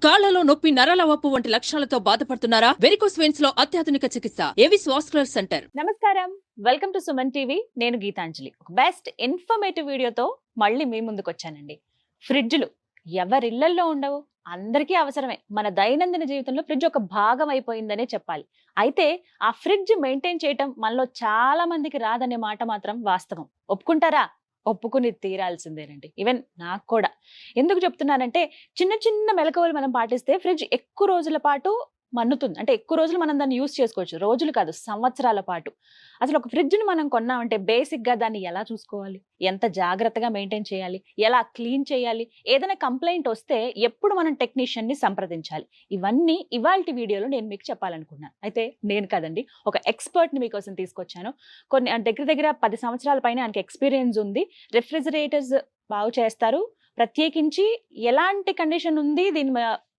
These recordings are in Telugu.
కాళ్లలో నొప్పి, నరాల వాపు వంటి లక్షణాలతో బాధపడుతున్నారా? వెరికోస్ వెయిన్స్ లో అత్యాధునిక చికిత్స ఏవిస్ వాస్కులర్ సెంటర్. నమస్కారం, వెల్కమ్ టు సుమన్ టీవీ. నేను గీతాంజలి. బెస్ట్ ఇన్ఫర్మేటివ్ వీడియోతో మళ్ళీ మీ ముందుకు వచ్చానండి. ఫ్రిడ్జ్లు ఎవరిళ్లల్లో ఉండవు, అందరికీ అవసరమే. మన దైనందిన జీవితంలో ఫ్రిడ్జ్ ఒక భాగం అయిపోయిందనే చెప్పాలి. అయితే ఆ ఫ్రిడ్జ్ మెయింటైన్ చేయటం మనలో చాలా మందికి రాదనే మాట మాత్రం వాస్తవం. ఒప్పుకుంటారా? ఒప్పుకుని తీరాల్సిందేనండి. ఈవెన్ నాకు కూడా. ఎందుకు చెప్తున్నానంటే, చిన్న చిన్న మెలకువలు మనం పాటిస్తే ఫ్రిడ్జ్ ఎక్కువ రోజుల పాటు మన్నుతుంది. అంటే ఎక్కువ రోజులు మనం దాన్ని యూజ్ చేసుకోవచ్చు. రోజులు కాదు, సంవత్సరాల పాటు. అసలు ఒక ఫ్రిడ్జ్ని మనం కొన్నామంటే బేసిక్గా దాన్ని ఎలా చూసుకోవాలి, ఎంత జాగ్రత్తగా మెయింటైన్ చేయాలి, ఎలా క్లీన్ చేయాలి, ఏదైనా కంప్లైంట్ వస్తే ఎప్పుడు మనం టెక్నీషియన్ని సంప్రదించాలి, ఇవన్నీ ఇవాల్టి వీడియోలో నేను మీకు చెప్పాలనుకున్నాను. అయితే నేను కాదండి, ఒక ఎక్స్పర్ట్ని మీకోసం తీసుకొచ్చాను. దగ్గర దగ్గర 10 సంవత్సరాల పైన ఆయనకి ఎక్స్పీరియన్స్ ఉంది. రిఫ్రిజిరేటర్స్ బాగు చేస్తారు. ప్రత్యేకించి ఎలాంటి కండిషన్ ఉంది, దీని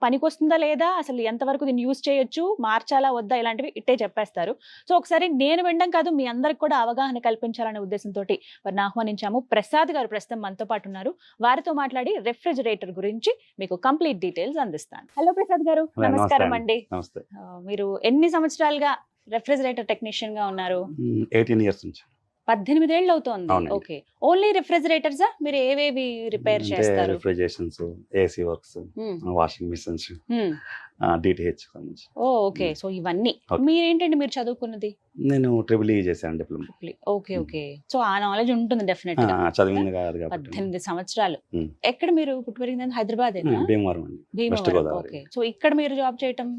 పనికొస్తుందా లేదా, అసలు ఎంతవరకు దీన్ని యూజ్ చేయొచ్చు, మార్చాలా వద్దా, ఇలాంటివి ఇట్టే చెప్పేస్తారు. సో ఒకసారి నేను వినడం కాదు, మీ అందరికి కూడా అవగాహన కల్పించాలనే ఉద్దేశంతో వారిని ఆహ్వానించాము. ప్రసాద్ గారు ప్రస్తుతం మనతో పాటు ఉన్నారు. వారితో మాట్లాడి రెఫ్రిజిరేటర్ గురించి మీకు కంప్లీట్ డీటెయిల్స్ అందిస్తాను. హలో ప్రసాద్ గారు, నమస్కారం అండి. మీరు ఎన్ని సంవత్సరాలుగా రెఫ్రిజిరేటర్ టెక్నీషియన్ గా ఉన్నారు? 18 years నుంచి. 18 ఏళ్ళు అవుతోంది. ఓకే. ఓన్లీ రిఫ్రిజిరేటర్స్ మీరు ఏవేవి రిపేర్ చేస్తారు? Refrigerations, AC works, washing machines, DTH. Okay. So ఇవన్నీ మీరేంటండి, మీరు చదువుకున్నది? నేను ట్రిపుల్ ఈ చేశాను, డిప్లొమా. Okay okay. సో ఆ నాలెడ్జ్ ఉంటుంది డెఫినెట్ గా. చదివింది కాదు కాబట్టి. 18 సంవత్సరాలు. ఎక్కడ మీరు పుట్టి పెరిగింది? హైదరాబాద్. భీమవరం అండి, వెస్ట్ గోదావరి. ఓకే. సో ఇక్కడ మీరు జాబ్ చేయటం?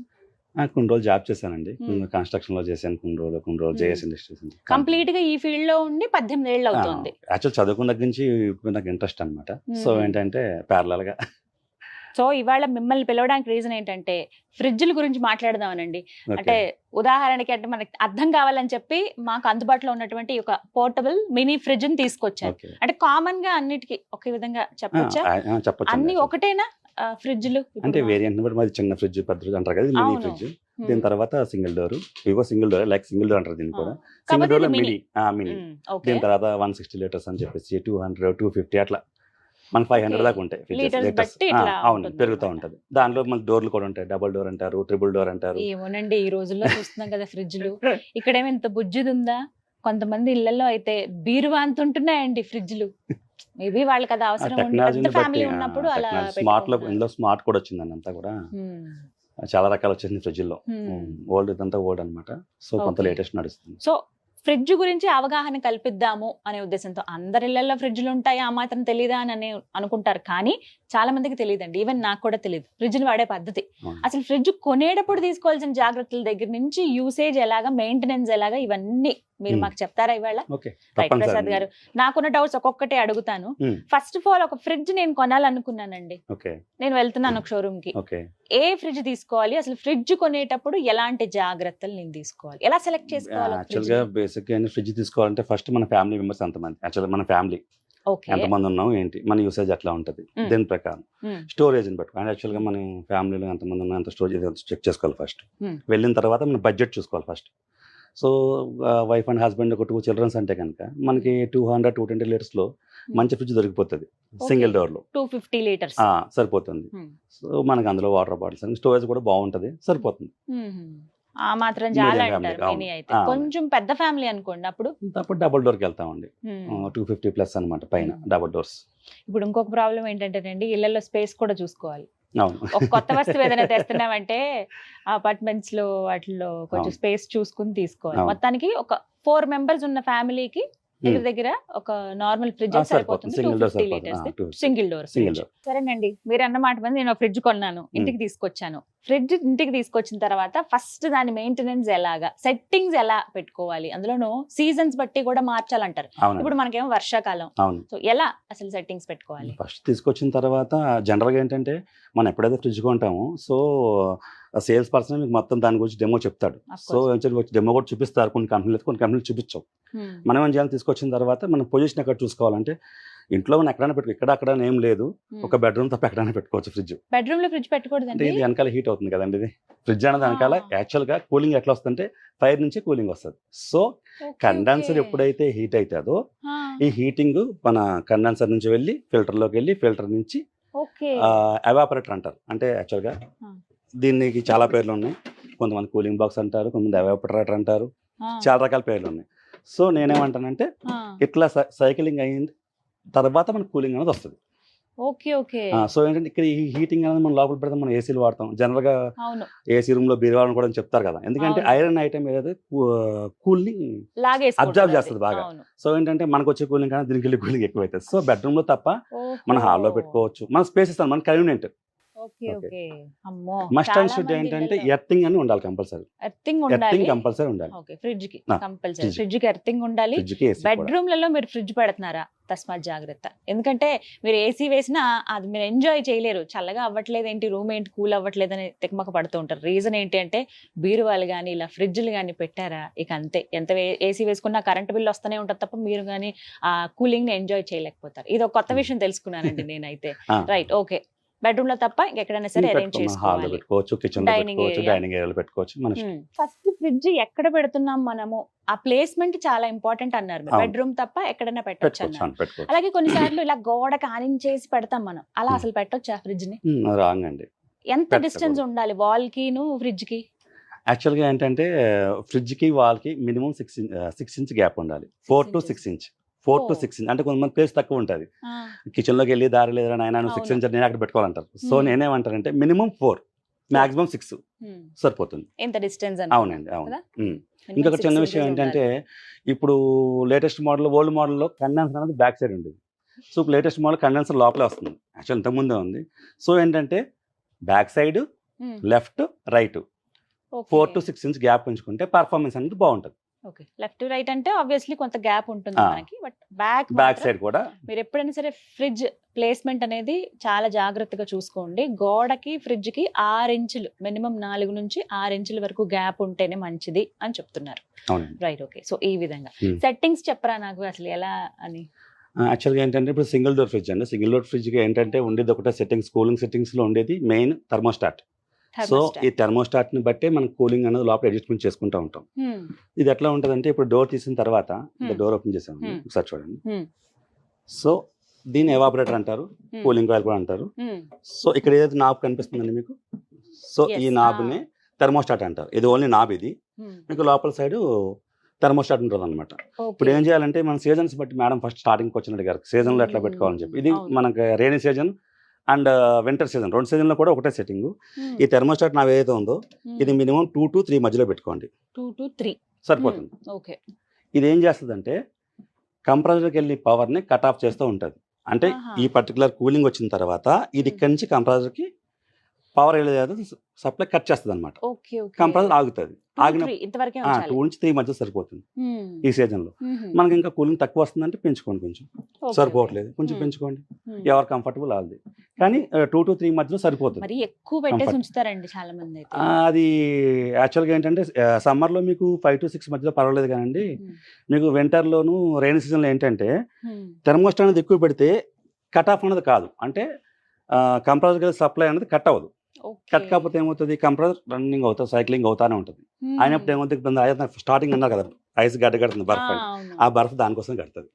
కొన్ని రోజులు జాబ్ చేశానండి. కన్స్ట్రక్షన్ లో చేశాను కొన్ని రోజులు జేఎస్ ఇండస్ట్రీస్. కంప్లీట్ గా ఈ ఫీల్డ్ లో ఉండి 18 ఏళ్ళు అవుతుంది. యాక్చువల్ చదువుకున్న దగ్గర నుంచి నాకు ఇంట్రెస్ట్ అనమాట. సో ఏంటంటే ప్యారలల్ గా. సో ఇవాళ మిమ్మల్ని పిలవడానికి రీజన్ ఏంటంటే, ఫ్రిడ్జ్ల గురించి మాట్లాడదామనండి. అంటే ఉదాహరణకి, అంటే మనకి అర్థం కావాలని చెప్పి మాకు అందుబాటులో ఉన్నటువంటి ఒక పోర్టబుల్ మినీ ఫ్రిడ్జ్ ని తీసుకొచ్చారు. అంటే కామన్ గా అన్నిటికీ ఒకే విధంగా చెప్పొచ్చా? అన్ని ఒకటేనా ఫ్రిడ్జ్లు? అంటే వేరియంట్ బట్టి మాది చిన్న ఫ్రిడ్జ్, పెద్ద ఫ్రిడ్జ్ అంటారు కదా, మినీ ఫ్రిడ్జ్. దీని తర్వాత సింగిల్ డోర్, ఇవో single door, like single door అంటారు దీన్ని కూడా. సింగిల్ డోర్ లో మినీ. దీని తర్వాత 160 లీటర్స్ అని చెప్పేసి 200, 250 అట్లా మనకి 500 దాకా ఉంటాయి లీటర్స్. అవును, పెరుగుతూ ఉంటది. దాంట్లో మన డోర్లు కూడా ఉంటాయి. డబుల్ డోర్ అంటారు, ట్రిపుల్ డోర్ అంటారు. ఏమోనండి, ఈ రోజుల్లో చూస్తున్నాం కదా ఫ్రిడ్జ్లు. ఇక్కడేమో ఇంత బుజ్జిది ఉందా, కొంతమంది ఇళ్లలో అయితే బీరువా అంత ఉంటున్నాయండి ఫ్రిడ్జ్లు. మేబీ వాళ్ళకి అది అవసరం ఉంది, ఫ్యామిలీ ఉన్నప్పుడు అలా. స్మార్ట్ లో ఇందులో స్మార్ట్ కూడా వచ్చిందండి, అంతా కూడా చాలా రకాలు వచ్చింది ఫ్రిడ్జ్ లో. ఓల్డ్ ఇదంతా ఓల్డ్ అనమాట. సో కొంత లేటెస్ట్ నడుస్తుంది. సో ఫ్రిడ్జ్ గురించి అవగాహన కల్పిద్దాము అనే ఉద్దేశంతో, అందరి ఇళ్లలో ఫ్రిడ్జ్లు ఉంటాయి, ఆ మాత్రం తెలీదా అని అనుకుంటారు. కానీ చాలా మందికి తెలియదండి. ఈవెన్ నాకు కూడా తెలియదు ఫ్రిడ్జ్ని వాడే పద్ధతి. అసలు ఫ్రిడ్జ్ కొనేటప్పుడు తీసుకోవాల్సిన జాగ్రత్తల దగ్గర నుంచి యూసేజ్ ఎలాగా, మెయింటెనెన్స్ ఎలాగా, ఇవన్నీ మీరు మాకు చెప్తారా ఇవాళ? రైట్ ప్రసాద్ గారు, నాకున్న డౌట్స్ ఒక్కొక్కటే అడుగుతాను. ఫస్ట్ ఆఫ్ ఆల్, ఒక ఫ్రిడ్జ్ నేను కొనాలనుకున్నానండి. నేను వెళ్తున్నాను ఒక షోరూమ్ కి. ఏ ఫ్రిడ్జ్ తీసుకోవాలి, అసలు ఫ్రిడ్జ్ కొనేటప్పుడు ఎలాంటి జాగ్రత్తలు నేను తీసుకోవాలి, ఎలా సెలెక్ట్ చేసుకోవాలి? యాక్చువల్గా బేసిక్ గా ఫ్రిడ్జ్ తీసుకోవాలంటే ఫస్ట్ మన ఫ్యామిలీ మెంబర్స్ ఎంతమంది, యాక్చువల్గా మన ఫ్యామిలీ ఎంతమంది ఉన్నాం ఏంటి, మన యూసేజ్ ఎట్లా ఉంటది, దీని ప్రకారం స్టోరేజ్ ని బట్టి. అండ్ యాక్చువల్ గా మన ఫ్యామిలీలో ఎంతమంది ఉన్నా ఎంత స్టోరేజ్ చెక్ చేసుకోవాలి ఫస్ట్. వెళ్ళిన తర్వాత మన బడ్జెట్ చూసుకోవాలి first. So wife and husband ఒక 2 చిల్డ్రన్స్ అంటే కనుక మనకి 200, 220 లీటర్స్ లో మంచి ఫ్రిడ్జ్ దొరికిపోతుంది. సింగిల్ డోర్ లో 250 లీటర్స్ సరిపోతుంది. సో మనకి అందులో వాటర్ బాటిల్స్ అని స్టోరేజ్ కూడా బాగుంటది, సరిపోతుంది. ఆ మాత్రం చాలా అంటారు. అయితే కొంచెం పెద్ద ఫ్యామిలీ అనుకోండి, అప్పుడు డబుల్ డోర్కి వెళ్తామండి. 250+ అనమాట పైన డబుల్ డోర్స్. ఇప్పుడు ఇంకొక ప్రాబ్లం ఏంటంటేనండి, ఇళ్లలో స్పేస్ కూడా చూసుకోవాలి. ఒక కొత్త వస్తువు ఏదైనా తెస్తున్నామంటే అపార్ట్మెంట్స్ లో వాటిలో కొంచెం స్పేస్ చూసుకుని తీసుకోవాలి. మొత్తానికి ఒక 4 మెంబర్స్ ఉన్న ఫ్యామిలీకి దగ్గర ఒక నార్మల్ ఫ్రిడ్జ్ సరిపోతుంది. 250 లీటర్స్ సింగిల్ డోర్. సరేనండి, మీరు అన్నమాట మీద నేను ఫ్రిడ్జ్ కొన్నాను, ఇంటికి తీసుకొచ్చాను. ఫ్రిడ్జ్ ఇంటికి తీసుకొచ్చిన తర్వాత ఫస్ట్ దాని మెయింటెనెన్స్ ఎలాగా, సెట్టింగ్స్ ఎలా పెట్టుకోవాలి, అందులోనూ సీజన్స్ బట్టి కూడా మార్చాలంటారు. ఇప్పుడు మనకేమో వర్షాకాలం, సో ఎలా అసలు సెట్టింగ్స్ పెట్టుకోవాలి? ఫస్ట్ తీసుకొచ్చిన తర్వాత జనరల్ గా ఏంటంటే, మనం ఎప్పుడైతే ఫ్రిడ్జ్ కొంటామో, సో సేల్స్ పర్సన్ మీకు మొత్తం దాని గురించి డెమో చెప్తాడు. సో డెమో కూడా చూపిస్తారు. కొన్ని కంపెనీలు చూపించవు. మనం ఏం చేయాలి, తీసుకొచ్చిన తర్వాత మన పొజిషన్ ఎక్కడ చూసుకోవాలంటే, ఇంట్లో మనం ఎక్కడైనా పెట్టుకో, ఇక్కడ అక్కడ ఏం లేదు, ఒక బెడ్రూమ్ తప్ప ఎక్కడైనా పెట్టుకోవచ్చు ఫ్రిడ్జ్. బెడ్రూమ్ లో ఫ్రిడ్జ్ పెట్టకూడదు అంటే ఇది వెనకాల హీట్ అవుతుంది కదండి. ఇది ఫ్రిడ్జ్ అనేది వెనకాల యాక్చువల్ గా కూలింగ్ ఎట్లా వస్తుందంటే, ఫైర్ నుంచి కూలింగ్ వస్తుంది. సో కండెన్సర్ ఎప్పుడైతే హీట్ అవుతుందో, ఈ హీటింగ్ మన కండెన్సర్ నుంచి వెళ్ళి ఫిల్టర్ లోకి వెళ్ళి, ఫిల్టర్ నుంచి ఓకే. ఎవాపరేటర్ అంటారు. అంటే యాక్చువల్గా దీనికి చాలా పేర్లు ఉన్నాయి. కొంతమంది కూలింగ్ బాక్స్ అంటారు, కొంతమంది ఎవాపరేటర్ అంటారు, చాలా రకాల పేర్లు ఉన్నాయి. సో నేనేమంటానంటే ఇట్లా సైక్లింగ్ అయిన తర్వాత మనకు కూలింగ్ అనేది వస్తుంది. ఓకే. ఓకే. సో ఏంటంటే ఇక్కడ ఈ హీటింగ్ అనేది మనం లోపల పెడితే మనం ఏసీలు వాడతాం. జనరల్గా అవును. ఏసీ రూమ్ లో బీరువాలను కూడా చెప్తారు కదా, ఎందుకంటే అవును. ఐరన్ ఐటమ్ ఏదైతే కూల్ని అబ్జర్వ్ చేస్తుంది బాగా. సో ఏంటంటే మనకు వచ్చే కూలింగ్ కానీ దీనికి వెళ్ళి కూలింగ్ ఎక్కువ అవుతుంది. సో బెడ్రూమ్ లో తప్ప మన హాల్లో పెట్టుకోవచ్చు, మన స్పేస్ ఇస్తాను, మన కన్వీనియంట్. ఓకే. ఓకే. అమ్మో, మస్ట్ అండ్ షుడ్ ఏంటంటే ఎర్తింగ్ అని ఉండాలి కంపల్సరీ. ఎర్తింగ్ ఉండాలి. ఎర్తింగ్ కంపల్సరీ ఉండాలి. ఓకే. ఫ్రిడ్జ్ కి ఆ, కంపల్సరీ, fridge. ఫ్రిడ్జ్ కి ఎర్తింగ్ ఉండాలి. ఫ్రిడ్జ్కి ఏసీ కూడా. బెడ్రూమ్ లలో మీరు ఫ్రిడ్జ్ పెడుతున్నారా? తస్మాత్ జాగ్రత్త. ఎందుకంటే మీరు ఏసీ వేసినా అది మీరు ఎంజాయ్ చేయలేరు. చల్లగా అవ్వట్లేదు ఏంటి, రూమ్ ఏంటి కూల్ అవ్వట్లేదు అని తికమక పడుతూ ఉంటారు. రీజన్ ఏంటి అంటే బీరువాలు కానీ ఇలా ఫ్రిడ్జ్లు కానీ పెట్టారా ఇక అంతే. ఎంత ఏసీ వేసుకున్నా కరెంట్ బిల్ వస్తూనే ఉంటుంది తప్ప మీరు కానీ ఆ కూలింగ్ ని ఎంజాయ్ చేయలేకపోతారు. ఇది ఒక కొత్త విషయం తెలుసుకున్నానండి నేనైతే. రైట్. ఓకే. బెడ్రూమ్ లో తప్ప ఎక్కడైనా సరే అరేంజ్ హాల్లో చేసుకోవాలి. పెట్టుకోవచ్చు, కిచెన్ లో Dining పెట్టుకోవచ్చు, area. డైనింగ్ ఏరియాలో పెట్టుకోవచ్చు. మన ఇష్టం. ఫస్ట్ ఫ్రిడ్జ్ ఎక్కడ పెడుతున్నాం మనము, ఆ ప్లేస్మెంట్ చాలా ఇంపార్టెంట్ అన్నారు. అవును. బెడ్రూమ్ తప్ప ఎక్కడైనా పెట్టొచ్చు పెట్టుకోవచ్చు, అన్నారు. పెట్టుకోవచ్చు. అలాగే కొన్నిసార్లు ఇలా గోడకి ఆనించేసి పెడతాం మనం, అలా అసలు పెట్టొచ్చా ఫ్రిడ్జ్ ని? రాంగ్ అండి. ఎంత పెట్టకూడదు. డిస్టెన్స్ ఉండాలి వాల్ కిను ఫ్రిడ్జ్ కి? యాక్చువల్గా ఏంటంటే ఫ్రిడ్జ్ కి వాల్ కి మినిమం 6 ఇంచ్ గ్యాప్ ఉండాలి. 4 to 6 ఇంచ్. 4 to 6 ఇంచ్ అంటే కొంతమంది ప్లేస్ తక్కువ ఉంటుంది, కిచెన్ లోకి వెళ్ళి దారి లేదా నాయన 6 అవును. ఇంచ్ నేను అక్కడ పెట్టుకోవాలంటారు. So Hmm. నేనేమంటానంటే మినిమం 4, మాక్సిమం 6 సరిపోతుంది. ఎంత డిస్టెన్స్ అవునండి, అవును. ఇంకొక చిన్న విషయం ఏంటంటే ఇప్పుడు లేటెస్ట్ మోడల్, ఓల్డ్ మోడల్లో కండెన్సర్ అనేది బ్యాక్ సైడ్ ఉండేది. సో ఇప్పుడు లేటెస్ట్ మోడల్ కండెన్సర్ లోపలే వస్తుంది. యాక్చువల్ ఇంతకుముందే ఉంది. సో ఏంటంటే back side, left, right 4 to 6 inch gap ఉంచుకుంటే పర్ఫార్మెన్స్ అనేది బాగుంటుంది. ఓకే. లెఫ్ట్ రైట్ అంటే ఆబ్వియస్లీ కొంత గ్యాప్ ఉంటుంది ఆ. మనకి, బట్ బ్యాక్ బ్యాక్ సైడ్ కూడా మీరు ఎప్పుడైనా సరే ఫ్రిడ్జ్ ప్లేస్మెంట్ అనేది చాలా జాగ్రత్తగా చూసుకోండి. గోడకి ఫ్రిడ్జ్ కి 6 ఇంచులు మినిమం 4 నుంచి 6 ఇంచుల వరకు గ్యాప్ ఉంటేనే మంచిది అని చెప్తున్నారు. అవునండి. రైట్. ఓకే. సో ఈ విధంగా Hmm. సెట్టింగ్స్ చెప్పరా నాకు అసలు ఎలా అని? యాక్చువల్గా ఏంటంటే ఇప్పుడు సింగిల్ డోర్ ఫ్రిడ్జ్ అండి. సింగిల్ డోర్ ఫ్రిడ్జ్కి ఏంటంటే ఉండేది ఒకటే సెట్టింగ్స్, కూలింగ్ సెట్టింగ్స్లో ఉండేది మెయిన్ థర్మోస్టాట్. So Thermostat. ఈ థర్మోస్టాట్ని బట్టే మనం కూలింగ్ అనేది లోపల అడ్జస్ట్మెంట్ చేసుకుంటూ ఉంటాం. Hmm. ఇది ఎట్లా ఉంటుందంటే ఇప్పుడు డోర్ తీసిన తర్వాత డోర్ ఓపెన్ చేసాము, Hmm. ఒకసారి చూడండి. Hmm. సో దీన్ని ఎవాపరేటర్ అంటారు, Hmm. కూలింగ్ కాయిల్ కూడా అంటారు. Hmm. సో ఇక్కడ ఏదైతే నాబ్ కనిపిస్తుందండి మీకు, సో Yes. ఈ నాబ్ని థర్మోస్టాట్ అంటారు. ఇది ఓన్లీ నాబ్. ఇది Hmm. మీకు లోపల సైడ్ థర్మోస్టాట్ ఉంటుంది అనమాట. ఇప్పుడు Okay. ఏం చేయాలంటే మన సీజన్స్ బట్టి మేడం ఫస్ట్ స్టార్టింగ్కి వచ్చినట్టు గారు సీజన్లో ఎట్లా పెట్టుకోవాలని చెప్పి, ఇది అవును. మనకి rainy season and winter season 2 సీజన్లో కూడా ఒకటే సెట్టింగ్. Hmm. ఈ థర్మోస్టాట్ నావ్ ఏదైతే ఉందో Hmm. ఇది మినిమం 2 to 3 మధ్యలో పెట్టుకోండి, 2 to 3 సరిపోతుంది. ఓకే. ఇది ఏం చేస్తుందంటే కంప్రెసర్కి వెళ్ళి పవర్ని కట్ ఆఫ్ చేస్తూ ఉంటుంది. అంటే ఆహా. ఈ పర్టికులర్ కూలింగ్ వచ్చిన తర్వాత ఇది ఇక్కడి నుంచి కంప్రెసర్కి పవర్ వెళ్ళేది సప్లై కట్ చేస్తుంది అనమాట. ఓకే. ఓకే. కంప్రెసర్ ఆగుతుంది. 2, ఆగిన 3 ఇంతవరకే 2 ఉంచాలి. నుంచి 3 మధ్య సరిపోతుంది Hmm. ఈ సీజన్లో. Mhm. మనకి ఇంకా కూలింగ్ తక్కువ వస్తుందంటే పెంచుకోండి, కొంచెం Okay, సరిపోవట్లేదు కొంచెం Hmm. పెంచుకోండి, Hmm. ఎవరు కంఫర్టబుల్ వాళ్ళది. కానీ 2 to 3 మధ్యలో సరిపోతుంది. మరి ఎక్కువ పెట్టేసి Comfort. ఉంచుతారండి చాలా మంది అయితే. అది యాక్చువల్గా ఏంటంటే సమ్మర్లో మీకు 5 to 6 మధ్యలో పర్వాలేదు కానండి. Hmm. మీకు వింటర్లోను రైనీ సీజన్లో ఏంటంటే Hmm. థర్మోస్టాట్ అనేది ఎక్కువ పెడితే కట్ ఆఫ్ అనేది కాదు, అంటే కంప్రెసర్ సప్లై అనేది కట్ అవ్వదు. Okay. కట్ కాకపోతే ఏమవుతుంది, కంప్రెసర్ రన్నింగ్ అవుతుంది, సైక్లింగ్ అవుతానే ఉంటుంది. Hmm. అయినప్పుడు ఏమవుతుంది, స్టార్టింగ్ అన్నారు కదా ఐస్ గడ్డగడుతుంది, బర్ఫ్ అని. అవును. ఆ బర్ఫ్ దానికోసం కడుతుంది.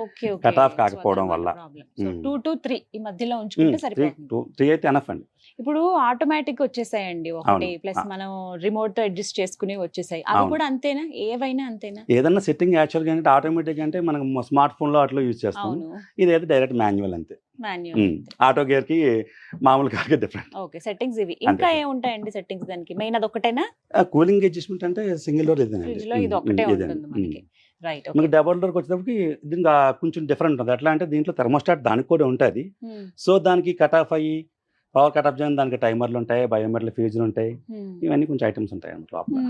Okay. Okay. cut off So కాకపోవడం అదన్నమాట వల్ల. problem. So Hmm. 2 to 3 ఈ మధ్యలో ఉంచుకుంటే సరిపోతుంది. 3 అయితే ఎనఫ్ అండి. ఇప్పుడు ఆటోమేటిక్ వచ్చేసాయండి ఒకటి, అవును. ప్లస్ మనం రిమోట్ తో అడ్జస్ట్ చేసుకుని వచ్చేసాయి. అవి అవును. కూడా అంతేనా? ఏవైనా అంతేనా? ఏదన్నా సెట్టింగ్ యాక్చువల్గా ఏంటంటే ఆటోమేటిక్ అంటే మనం స్మార్ట్ ఫోన్లో అట్లా యూజ్ చేస్తాం. అవును. ఇది అయితే డైరెక్ట్ మాన్యువల్ అంతే. మాన్యువల్. ఆటో గేర్ కి మామూలు కార్కి డిఫరెంట్. ఓకే. సెట్టింగ్స్ ఇవి. ఇంకా అంతే. ఏముంటాయండి సెట్టింగ్స్ దానికి? మెయిన్ అది ఒకటేనా? కూలింగ్ అడ్జస్ట్మెంట్ అంటే సింగిల్ డోర్ ఇదేనండి. ఫ్రిడ్జ్ లో ఇది ఒకటే ఉంటుంది మనకి. రైట్. మీకు డబుల్ డోర్కి వచ్చేటప్పటికి దీనికి కొంచెం డిఫరెంట్ ఉంటుంది. ఎట్లా అంటే దీంట్లో థర్మోస్టాట్ దానికి కూడా ఉంటుంది. సో దానికి కట్ ఆఫ్ అయ్యి పవర్ కట్ ఆఫ్ చేయడానికి దానికి టైమర్లు ఉంటాయి, బయోమెట్రిక్ ఫ్యూజులు ఉంటాయి, ఇవన్నీ కొంచెం ఐటమ్స్ ఉంటాయి లోపల.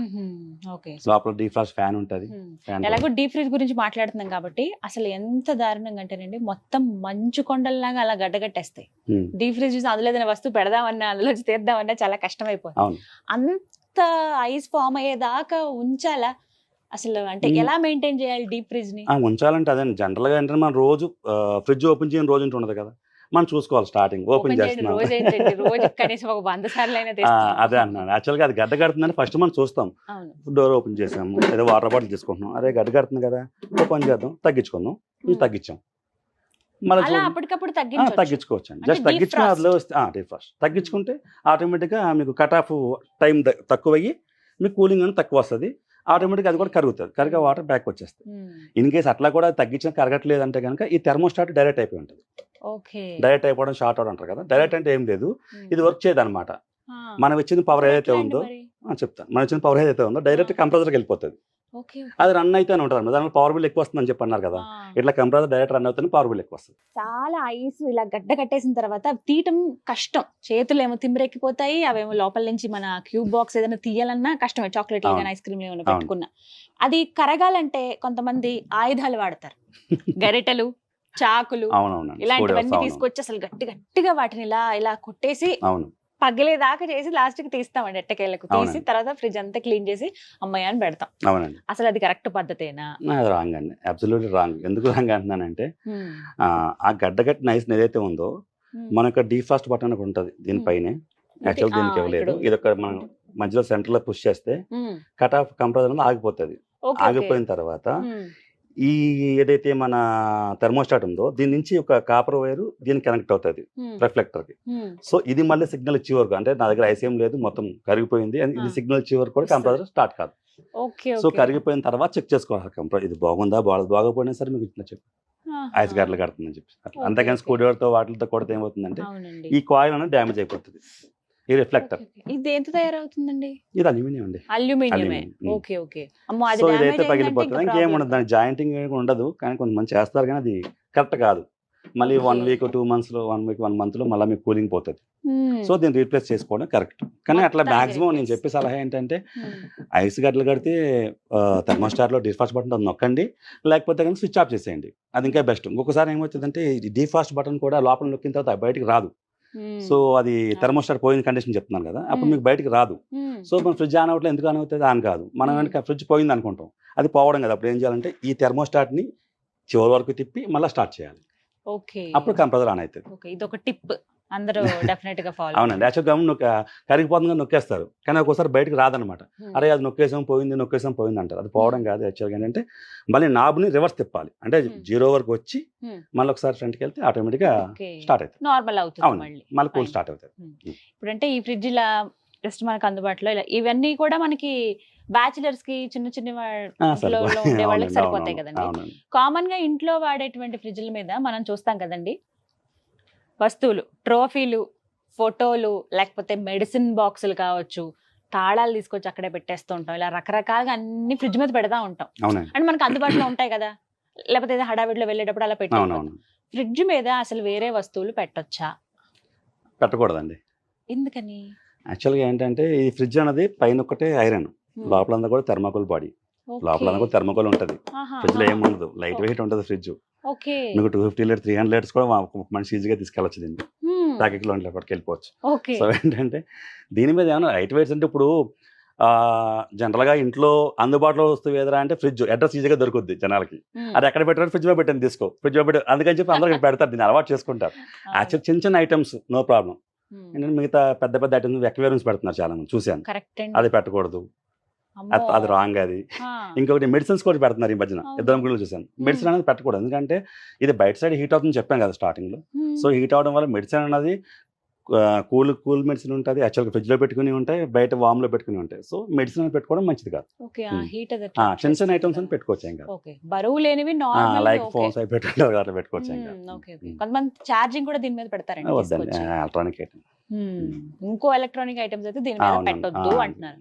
ఓకే. లోపల డీఫ్రాస్ట్ ఫ్యాన్ ఉంటుంది. ఎలాగో డీప్ ఫ్రిడ్జ్ గురించి మాట్లాడుతున్నాం కాబట్టి అసలు ఎంత దారుణంగా అంటేనండి మొత్తం మంచు కొండల్లాగా అలా గడ్డగట్టేస్తాయి. డీప్ ఫ్రిడ్జ్ అందులో ఏదైనా వస్తువు పెడదామన్నా అందులో తీద్దామన్నా చాలా కష్టం అయిపోతుంది. అవును. అంత ఐస్ ఫామ్ అయ్యేదాకా ఉంచాలా అసలు? అంటే ఎలా మెయింటైన్ చేయాలి డీప్ ఫ్రిడ్జ్ ని? ఉంచాలంటే అదే జనరల్ గా ఏంటంటే మనం రోజు ఫ్రిడ్జ్ ఓపెన్ చేయని రోజు ఉండదు కదా, మనం చూసుకోవాలి. స్టార్టింగ్ ఓపెన్ చేస్తున్నాం రోజు ఏంటంటే రోజు కనీసం ఒక 100 సార్లు అయినా అదే అన్నాను. యాక్చువల్గా అది గడ్డ కడుతుందని ఫస్ట్ మనం చూస్తాం. డోర్ ఓపెన్ చేసాము, ఏదో వాటర్ బాటిల్ తీసుకుంటున్నాం, అదే గడ్డ కడుతుంది కదా, ఓ పని చేద్దాం, తగ్గించుకుందాం, తగ్గించాం. మళ్ళీ అలా అప్పటికప్పుడు తగ్గించుకోవచ్చు అండి. అంటే జస్ట్ తగ్గించుకుని అందులో డీఫ్రాస్ట్ తగ్గించుకుంటే ఆటోమేటిక్గా మీకు కట్ ఆఫ్ టైం తక్కువ అయ్యి మీకు కూలింగ్ అనేది తక్కువ వస్తుంది. ఆటోమేటిక్గా అది కూడా కరుగుతుంది, కరిగే వాటర్ బ్యాక్ వచ్చేస్తుంది. ఇన్ కేసు అట్లా కూడా తగ్గించిన కరగట్లేదు అంటే కనుక ఈ థెర్మోస్టాట్ డైరెక్ట్ అయిపోయి ఉంటుంది. డైరెక్ట్ అయిపోవడం షార్ట్ అవుట్ అంటారు కదా, డైరెక్ట్ అంటే ఏం లేదు, ఇది వర్క్ చేయదు అనమాట. మనం ఇచ్చిన పవర్ ఏదైతే ఉందో చెప్తాను, మనం ఇచ్చిన పవర్ ఏదైతే ఉందో డైరెక్ట్ కంప్రెసర్కి వెళ్ళిపోతుంది. అది రన్ అయితేనే ఉంటుంది అన్నమాట. దానివల్ల పవర్ బిల్ ఎక్కువ వస్తుందని చెప్పి అన్నారు కదా, ఇట్లా కంప్రెసర్ డైరెక్ట్ రన్ అవుతుంది, పవర్ బిల్ ఎక్కువ వస్తుంది. చాలా ఐస్ ఇలా గడ్డ కట్టేసిన తర్వాత తీయటం కష్టం, చేతులు ఏమో తిమ్మిరెక్కిపోతాయి, అవేమో లోపల నుంచి మన క్యూబ్ బాక్స్ ఏదైనా తీయాలన్నా కష్టమే, చాక్లెట్ కానీ ఐస్ క్రీమ్ ఏమైనా పెట్టుకున్నా. అది కరగాలంటే కొంతమంది ఆయుధాలు వాడతారు, గరిటెలు, చాకులు, ఇలాంటివన్నీ తీసుకొచ్చి అసలు గట్టిగా వాటిని ఇలా ఇలా కొట్టేసి పగిలేదాకా చేసి లాస్ట్ కి తీస్తామండి ఎట్టకేళ్ళకు. తీసి తర్వాత ఫ్రిడ్జ్ అంతా క్లీన్ చేసి అమ్మాయి అని పెడతాం. అసలు అది కరెక్ట్ పద్ధతేనా? రాంగ్ అండి, అబ్సల్యూట్లీ రాంగ్. ఎందుకు రాంగ్ అంటున్నానంటే ఆ గడ్డగట్టిన ఐస్ ఏదైతే ఉందో మనకు డీఫాస్ట్ బటన్ ఒకటి ఉంటుంది దీనిపైనే, యాక్చువల్ దీనికి ఇవ్వలేదు. ఇది ఒక మనం మధ్యలో సెంటర్ లో పుష్ చేస్తే కట్ ఆఫ్ కంప్రెసర్ అనేది ఆగిపోతుంది. ఆగిపోయిన తర్వాత ఈ ఏదైతే మన థెర్మోస్టాట్ ఉందో దీని నుంచి ఒక కాపర్ వైర్ దీనికి కనెక్ట్ అవుతుంది రిఫ్లెక్టర్ కి. సో ఇది మళ్ళీ సిగ్నల్ ఇచ్చే వరకు, అంటే నా దగ్గర ఐసీఎం లేదు, మొత్తం కరిగిపోయింది, ఇది సిగ్నల్ ఇచ్చే వరకు కూడా కంప్రెసర్ స్టార్ట్ కాదు. సో కరిగిపోయిన తర్వాత చెక్ చేసుకోవాలి కంప్రెసర్ ఇది బాగుందా, బాగోపోయినా సరే మీకు ఇట్లా చెప్పి ఐస్ గడ్డలు కడుతుందని చెప్పి. అంతేగాని స్క్రూ డ్రైవర్తో వాటితో కొడితే ఏమవుతుందంటే ఈ కాయిల్ అనేది డ్యామేజ్ అయిపోతుంది. ఈ రిఫ్లెక్టర్ ఇది ఎంత తయారవుతుందండి? ఇది అల్యూమినియం అండి. అల్యూమినియమే. Okay okay. సో ఇదైతే పగిలిపోతుంది, ఇంకేం ఉండదు, దాని జాయింటింగ్ ఉండదు. కానీ కొంతమంది చేస్తారు కానీ అది కరెక్ట్ కాదు. మళ్ళీ 1 వీక్ 2 months లో 1 వీక్ 1 month లో మళ్ళీ మీకు కూలింగ్ పోతుంది. సో దీన్ని రీప్లేస్ చేసుకోవడం కరెక్ట్. కానీ అట్లా మాక్సిమం నేను చెప్పే సలహా ఏంటంటే ఐస్ గడ్డలు కడితే థెర్మోస్టాట్ లో డీఫాస్ట్ బటన్ అది నొక్కండి, లేకపోతే కానీ స్విచ్ ఆఫ్ చేసేయండి, అది ఇంకా బెస్ట్. ఇంకొకసారి ఏమవుతుందంటే ఈ డీఫాస్ట్ బటన్ కూడా లోపల నొక్కిన తర్వాత బయటికి రాదు. సో అది థెర్మోస్టాట్ పోయిన కండిషన్ చెప్తున్నాను కదా, అప్పుడు మీకు బయటకు రాదు. సో మన ఫ్రిడ్జ్ ఆన్ అవట్లేదు, ఎందుకు ఆన్ అవుతుంది? ఆన్ కాదు. మనం కనుక ఫ్రిడ్జ్ పోయింది అనుకుంటాం, అది పోవడం కదా. అప్పుడు ఏం చేయాలంటే ఈ థెర్మోస్టాట్ ని చివరి వరకు తిప్పి మళ్ళీ స్టార్ట్ చేయాలి, అప్పుడు కంప్రెసర్ ఆన్ అవుతుంది. ఇది ఒక టిప్, అందరూ డెఫినెట్ గా ఫాలో. అవునండి, యాక్చువల్గా కరిగిపోతుంది నొక్కేస్తారు, కానీ ఒక్కోసారి బయటకు రాదనమాట. అరే అది నొక్కేసాం పోయింది అంటారు. అది పోవడం కాదు. యాక్చువల్గా ఏంటంటే మళ్ళీ నాబ్ని రివర్స్ తిప్పాలి, అంటే 0 వరకు వచ్చి మళ్ళీ ఒకసారి ఫ్రంట్కి వెళ్తే ఆటోమేటిక్గా స్టార్ట్ అవుతుంది, నార్మల్ అవుతుంది, మళ్ళీ కూల్ స్టార్ట్ అవుతుంది. ఇప్పుడు అంటే ఈ ఫ్రిడ్జ్ ఇలా జస్ట్ మనకు అందుబాటులో ఇలా ఇవన్నీ కూడా మనకి బ్యాచిలర్స్ కి చిన్న ఉండే వాళ్ళకి సరిపోతాయి కదండి. కామన్ గా ఇంట్లో వాడేటువంటి ఫ్రిడ్జ్ల మీద మనం చూస్తాం కదండి, వస్తువులు, ట్రోఫీలు, ఫోటోలు, లేకపోతే మెడిసిన్ బాక్సులు కావచ్చు, తాళాలు తీసుకొచ్చి అక్కడే పెట్టేస్తూ ఉంటాం. ఇలా రకరకాలుగా అన్ని ఫ్రిడ్జ్ మీద పెడతా ఉంటాం. అంటే మనకు అందుబాటులో ఉంటాయి కదా, లేకపోతే ఏదో హడావిడిలో వెళ్ళేటప్పుడు అలా పెట్టి. ఫ్రిడ్జ్ మీద అసలు వేరే వస్తువులు పెట్టొచ్చా? పెట్టకూడదండి. ఎందుకని? యాక్చువల్గా ఏంటంటే ఈ ఫ్రిడ్జ్ అనేది పైన ఒకటే ఐరన్, లోపలంతా కూడా థెర్మోకోల్ బాడీ, లోపల కూడా థెర్మోకోల్ ఉంటుంది. ఫ్రిడ్జ్ లో ఏమి ఉండదు, లైట్ వెయిట్ ఉంటుంది ఫ్రిడ్జ్. మీకు 250 లీటర్ 300 లీటర్స్ కూడా మనిషి ఈజీగా తీసుకెళ్ళచ్చు, దీన్ని ప్యాకెట్లో వెళ్ళిపోవచ్చు. సో ఏంటంటే దీని మీద ఏమైనా లైట్ వెయిట్స్ అంటే ఇప్పుడు జనరల్ గా ఇంట్లో అందుబాటులో వస్తువు ఏదైనా అంటే ఫ్రిడ్జ్ అడ్రస్ ఈజీగా దొరుకుద్ది జనాలకి. అది ఎక్కడ పెట్టారు? ఫ్రిడ్జ్ లో పెట్టండి, తీసుకో ఫ్రిడ్జ్ లో పెట్టారు, అందుకని చెప్పి అందరూ పెడతారు, దీన్ని అలవాటు చేసుకుంటారు. యాక్చువల్ చిన్న ఐటమ్స్ నో ప్రాబ్లం. ఏంటంటే మిగతా పెద్ద ఐటమ్స్ ఎక్వేరియమ్స్ పెడుతున్నారు చాలా మంది, చూశాను. అది పెట్టకూడదు, అది రాంగ్. అది ఇంకొకటి మెడిసిన్స్ కూడా పెడుతున్నారు ఈ మధ్యన, ఇద్దరు ముగ్గురు చూసాను. మెడిసిన్ అనేది పెట్టకూడదు, ఎందుకంటే ఇది బయట సైడ్ హీట్ అవుతుందని చెప్పాను కదా స్టార్టింగ్ లో. సో హీట్ అవడం వల్ల మెడిసిన్ అనేది కూల్ మెడిసిన్ ఉంటుంది, యాక్చువల్గా ఫ్రిడ్జ్ లో పెట్టుకుని ఉంటాయి, బయట వామ్ లో పెట్టుకుని ఉంటాయి. సో మెడిసిన్ పెట్టుకోవడం మంచిది కాదు. చిన్న ఐటమ్స్ అని పెట్టుకోవచ్చు, ఇంకా బరువు లేనివి లైక్ ఫోన్స్ అవి పెట్టుకుంటారు అట్లా పెట్టుకోవచ్చు. కొంతమంది ఛార్జింగ్ కూడా దీని మీద పెడతారండి, ఎలక్ట్రానిక్ ఐటమ్. ఇంకో ఎలక్ట్రానిక్ ఐటమ్స్ అయితే దీని మీద పెట్టొద్దు అంటున్నారు.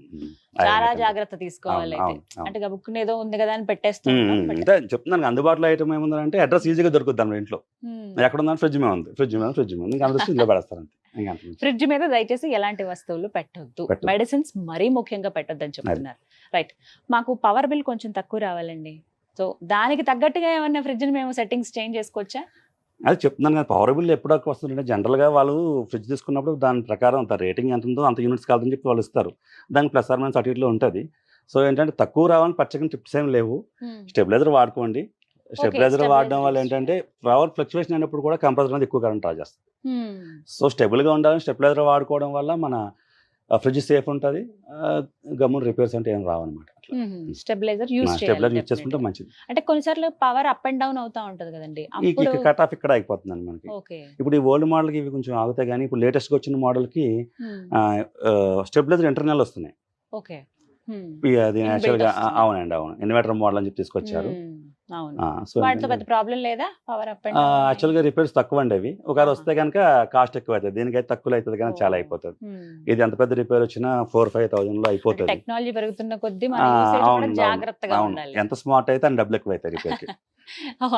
చాలా జాగ్రత్త తీసుకోవాలి. అంటే గబుక్కుని ఏదో ఉంది కదా అని పెట్టేస్తుంది. చెప్తున్నాను, అందుబాటులో ఐటమ్ ఏముందంటే అడ్రస్ ఈజీగా దొరుకుతుంది అన్న ఇంట్లో. ఎక్కడ ఉందని ఫ్రిడ్జ్ మీద ఉంది, ఫ్రిడ్జ్ మీద ఇంకా ఇంట్లో పెడతారు. ఫ్రిడ్జ్ మీద దయచేసి ఎలాంటి వస్తువులు పెట్టొద్దు, మెడిసిన్స్ మరీ ముఖ్యంగా పెట్టొద్దు అని చెప్తున్నారు. రైట్. మాకు పవర్ బిల్ కొంచెం తక్కువ రావాలండి, సో దానికి తగ్గట్టుగా ఏమన్నా ఫ్రిడ్జ్ మేము సెట్టింగ్స్ చేంజ్ చేసుకోవచ్చా? అది చెప్తున్నాను కదా, పవర్ బిల్ ఎప్పుడు వస్తుందంటే జనరల్గా వాళ్ళు ఫ్రిడ్జ్ తీసుకున్నప్పుడు దాని ప్రకారం అంత రేటింగ్ ఎంత ఉందో అంత యూనిట్స్ కాదని చెప్పి వాళ్ళు ఇస్తారు. దానికి ప్లస్ ఆర్ మైనస్ అటు ఉంటుంది. సో ఏంటంటే తక్కువ రావాలని పచ్చగా టిప్స్ ఏం లేవు. స్టెబిలైజర్ వాడుకోండి. స్టెబిలైజర్ వాడడం వల్ల ఏంటంటే పవర్ ఫ్లక్చువేషన్ అయినప్పుడు కూడా కంప్రెసర్ అనేది ఎక్కువ కరెంట్ డ్రా చేస్తుంది. సో స్టెబుల్గా ఉండాలని స్టెబిలైజర్ వాడుకోవడం వల్ల మన ఫ్రిడ్జ్ సేఫ్ ఉంటుంది, గమ్మున రిపేర్స్ అంటే ఏం రావన్నమాట. స్టెబిలైజర్ యూజ్ స్టెబిలైజర్ యూజ్ చేసుకుంటే మంచిది. అంటే కొన్నిసార్లు పవర్ అప్ అండ్ డౌన్ అవుతా ఉంటది కదండి, అప్పుడు కట్ ఆఫ్ ఇక్కడ అయిపోతుందండి మనకి. ఓకే ఇప్పుడు ఈ ఓల్డ్ మోడల్ కి ఇవి కొంచెం ఆగుతాయి, కానీ ఇప్పుడు లేటెస్ట్ గా వచ్చిన మోడల్ కి స్టెబిలైజర్ ఇంటర్నల్ వస్తున్నాయి. ఓకే అది యాక్చువల్ గా అవునండి, అవును ఇన్వర్టర్ మోడల్ అని చెప్పి తీసుకొచ్చారు. అవును వాటితో పెద్ద ప్రాబ్లం లేదా పవర్ అప్ అండ్ యాక్చువల్ గా రిపేర్స్ తక్కువ అండి అవి, ఒకవేళ వస్తే కనుక కాస్ట్ ఎక్కువ అవుతుంది, దీనికైతే తక్కువ అవుతుంది కానీ చాలా అయిపోతుంది. ఇది ఎంత పెద్ద రిపేర్ వచ్చినా 4,000-5,000 లో అయిపోతుంది. టెక్నాలజీ పెరుగుతున్న కొద్దీ మన యూసేజ్ కూడా జాగ్రత్తగా ఉండాలి. ఎంత స్మార్ట్ అయితే అని డబ్బులు ఎక్కువ అవుతాయి రిపేర్ కి.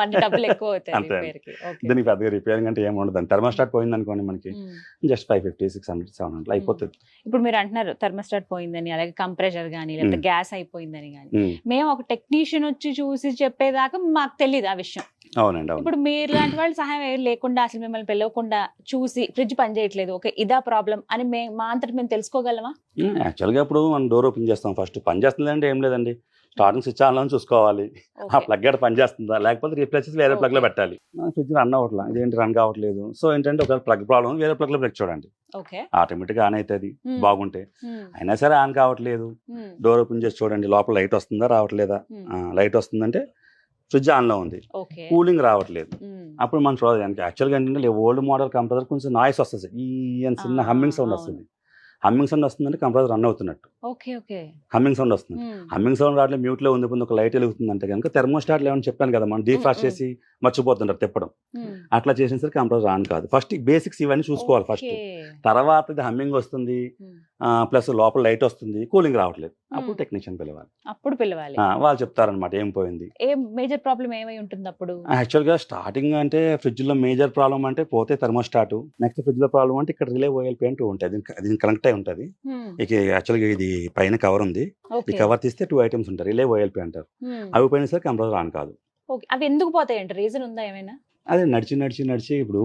అంటే డబ్బులు ఎక్కువ అవుతాయి రిపేర్ కి. దీనికి పెద్దగా రిపేరింగ్ అంటే ఏమి ఉండదు. థర్మోస్టాట్ పోయింది అనుకోండి మనకి జస్ట్ 550, 600, 700 అయిపోతుంది. ఇప్పుడు మీరు అంటున్నారు థర్మోస్టాట్ పోయిందని, అలాగే కంప్రెషర్ గానీ లేకపోతే గ్యాస్ అయిపోయిందని కానీ, మేము ఒక టెక్నీషియన్ వచ్చి చూసి చెప్పేదాకా మాకు తెలియదు ఆ విషయం. అవునండి. ఇప్పుడు మీరు లాంటి వాళ్ళు సహాయం ఏం లేకుండా అసలు మిమ్మల్ని పిలవకుండా చూసి ఫ్రిడ్జ్ పని చేయట్లేదు, ఓకే ఇదా ప్రాబ్లం అని మా అంతటి మేము తెలుసుకోగలమా? యాక్చువల్గా ఇప్పుడు మనం డోర్ ఓపెన్ చేస్తాం, ఫస్ట్ పని చేస్తుంది అంటే ఏం లేదండి, స్టార్టింగ్ స్విచ్ ఆన్లో చూసుకోవాలి, ఆ ప్లగ్ గడ పని చేస్తుందా లేకపోతే రీప్లేస్ చేసి వేరే ప్లగ్ లో పెట్టాలి. ఫ్రిడ్జ్ రన్ అవ్వట్లేదు, ఇదేంటి రన్ కావట్లేదు, సో ఏంటంటే ఒక ప్లగ్ ప్రాబ్లం వేరే ప్లగ్ లో పెట్టి చూడండి, ఆటోమేటిక్ ఆన్ అవుతుంది బాగుంటే. అయినా సరే ఆన్ కావట్లేదు, డోర్ ఓపెన్ చేసి చూడండి లోపల లైట్ వస్తుందా రావట్లేదా, లైట్ వస్తుందంటే ఫ్రిడ్జ్ ఆన్ లో ఉంది, కూలింగ్ రావట్లేదు, అప్పుడు మనం చూడాలి. యాక్చువల్గా ఏంటంటే ఓల్డ్ మోడల్ కంప్రెసర్ కొంచెం నాయిస్ వస్తుంది, ఈ చిన్న హమ్మింగ్ సౌండ్ వస్తుంది. హమ్మింగ్ సౌండ్ వస్తుందంటే కంప్రెసర్ రన్ అవుతున్నట్టు, హమ్మింగ్ సౌండ్ వస్తుంది. హమ్మింగ్ సౌండ్ రావట్లేదు, మ్యూట్ లో ఉంది, ఒక లైట్ వెలుగుతుంది అంటే కనుక థెర్మోస్టాట్ లేవని చెప్పాను కదా, మనం డీఫ్రాస్ట్ చేసి మర్చిపోతుంటారు తిప్పడం, అట్లా చేసిన సరే కంప్రెసర్ ఆన్ కాదు. ఫస్ట్ బేసిక్స్ ఇవన్నీ చూసుకోవాలి ఫస్ట్, తర్వాత ఇది హమ్మింగ్ వస్తుంది ప్లస్ లోపల లైట్ వస్తుంది, కూలింగ్ రావట్లేదు, అప్పుడు టెక్నీషియన్ పిలవాలి, వాళ్ళు చెప్తారనమాట ఏం పోయింది. మేజర్ ప్రాబ్లం ఏమై ఉంటుంది అప్పుడు? యాక్చువల్ గా స్టార్టింగ్ అంటే ఫ్రిడ్జ్ లో మేజర్ ప్రాబ్లం అంటే పోతే థర్మోస్టాట్, నెక్స్ట్ ఫ్రిడ్జ్ లో ప్రాబ్లం అంటే ఇక్కడ రిలే ఓఎల్పి అంటూ ఉంటుంది, అది కనెక్ట్ అయి ఉంటుంది. ఇక యాక్చువల్గా ఇది పైన కవర్ ఉంది, ఈ కవర్ తీస్తే 2 ఐటమ్స్ ఉంటాయి, రిలే ఓఎల్పి అంటారు. అవి పోయినా సరే కంప్రెసర్ ఆన్ కాదు. అవి ఎందుకు పోతాయంటే రీజన్ ఉందా ఏమైనా? అదే నడిచి ఇప్పుడు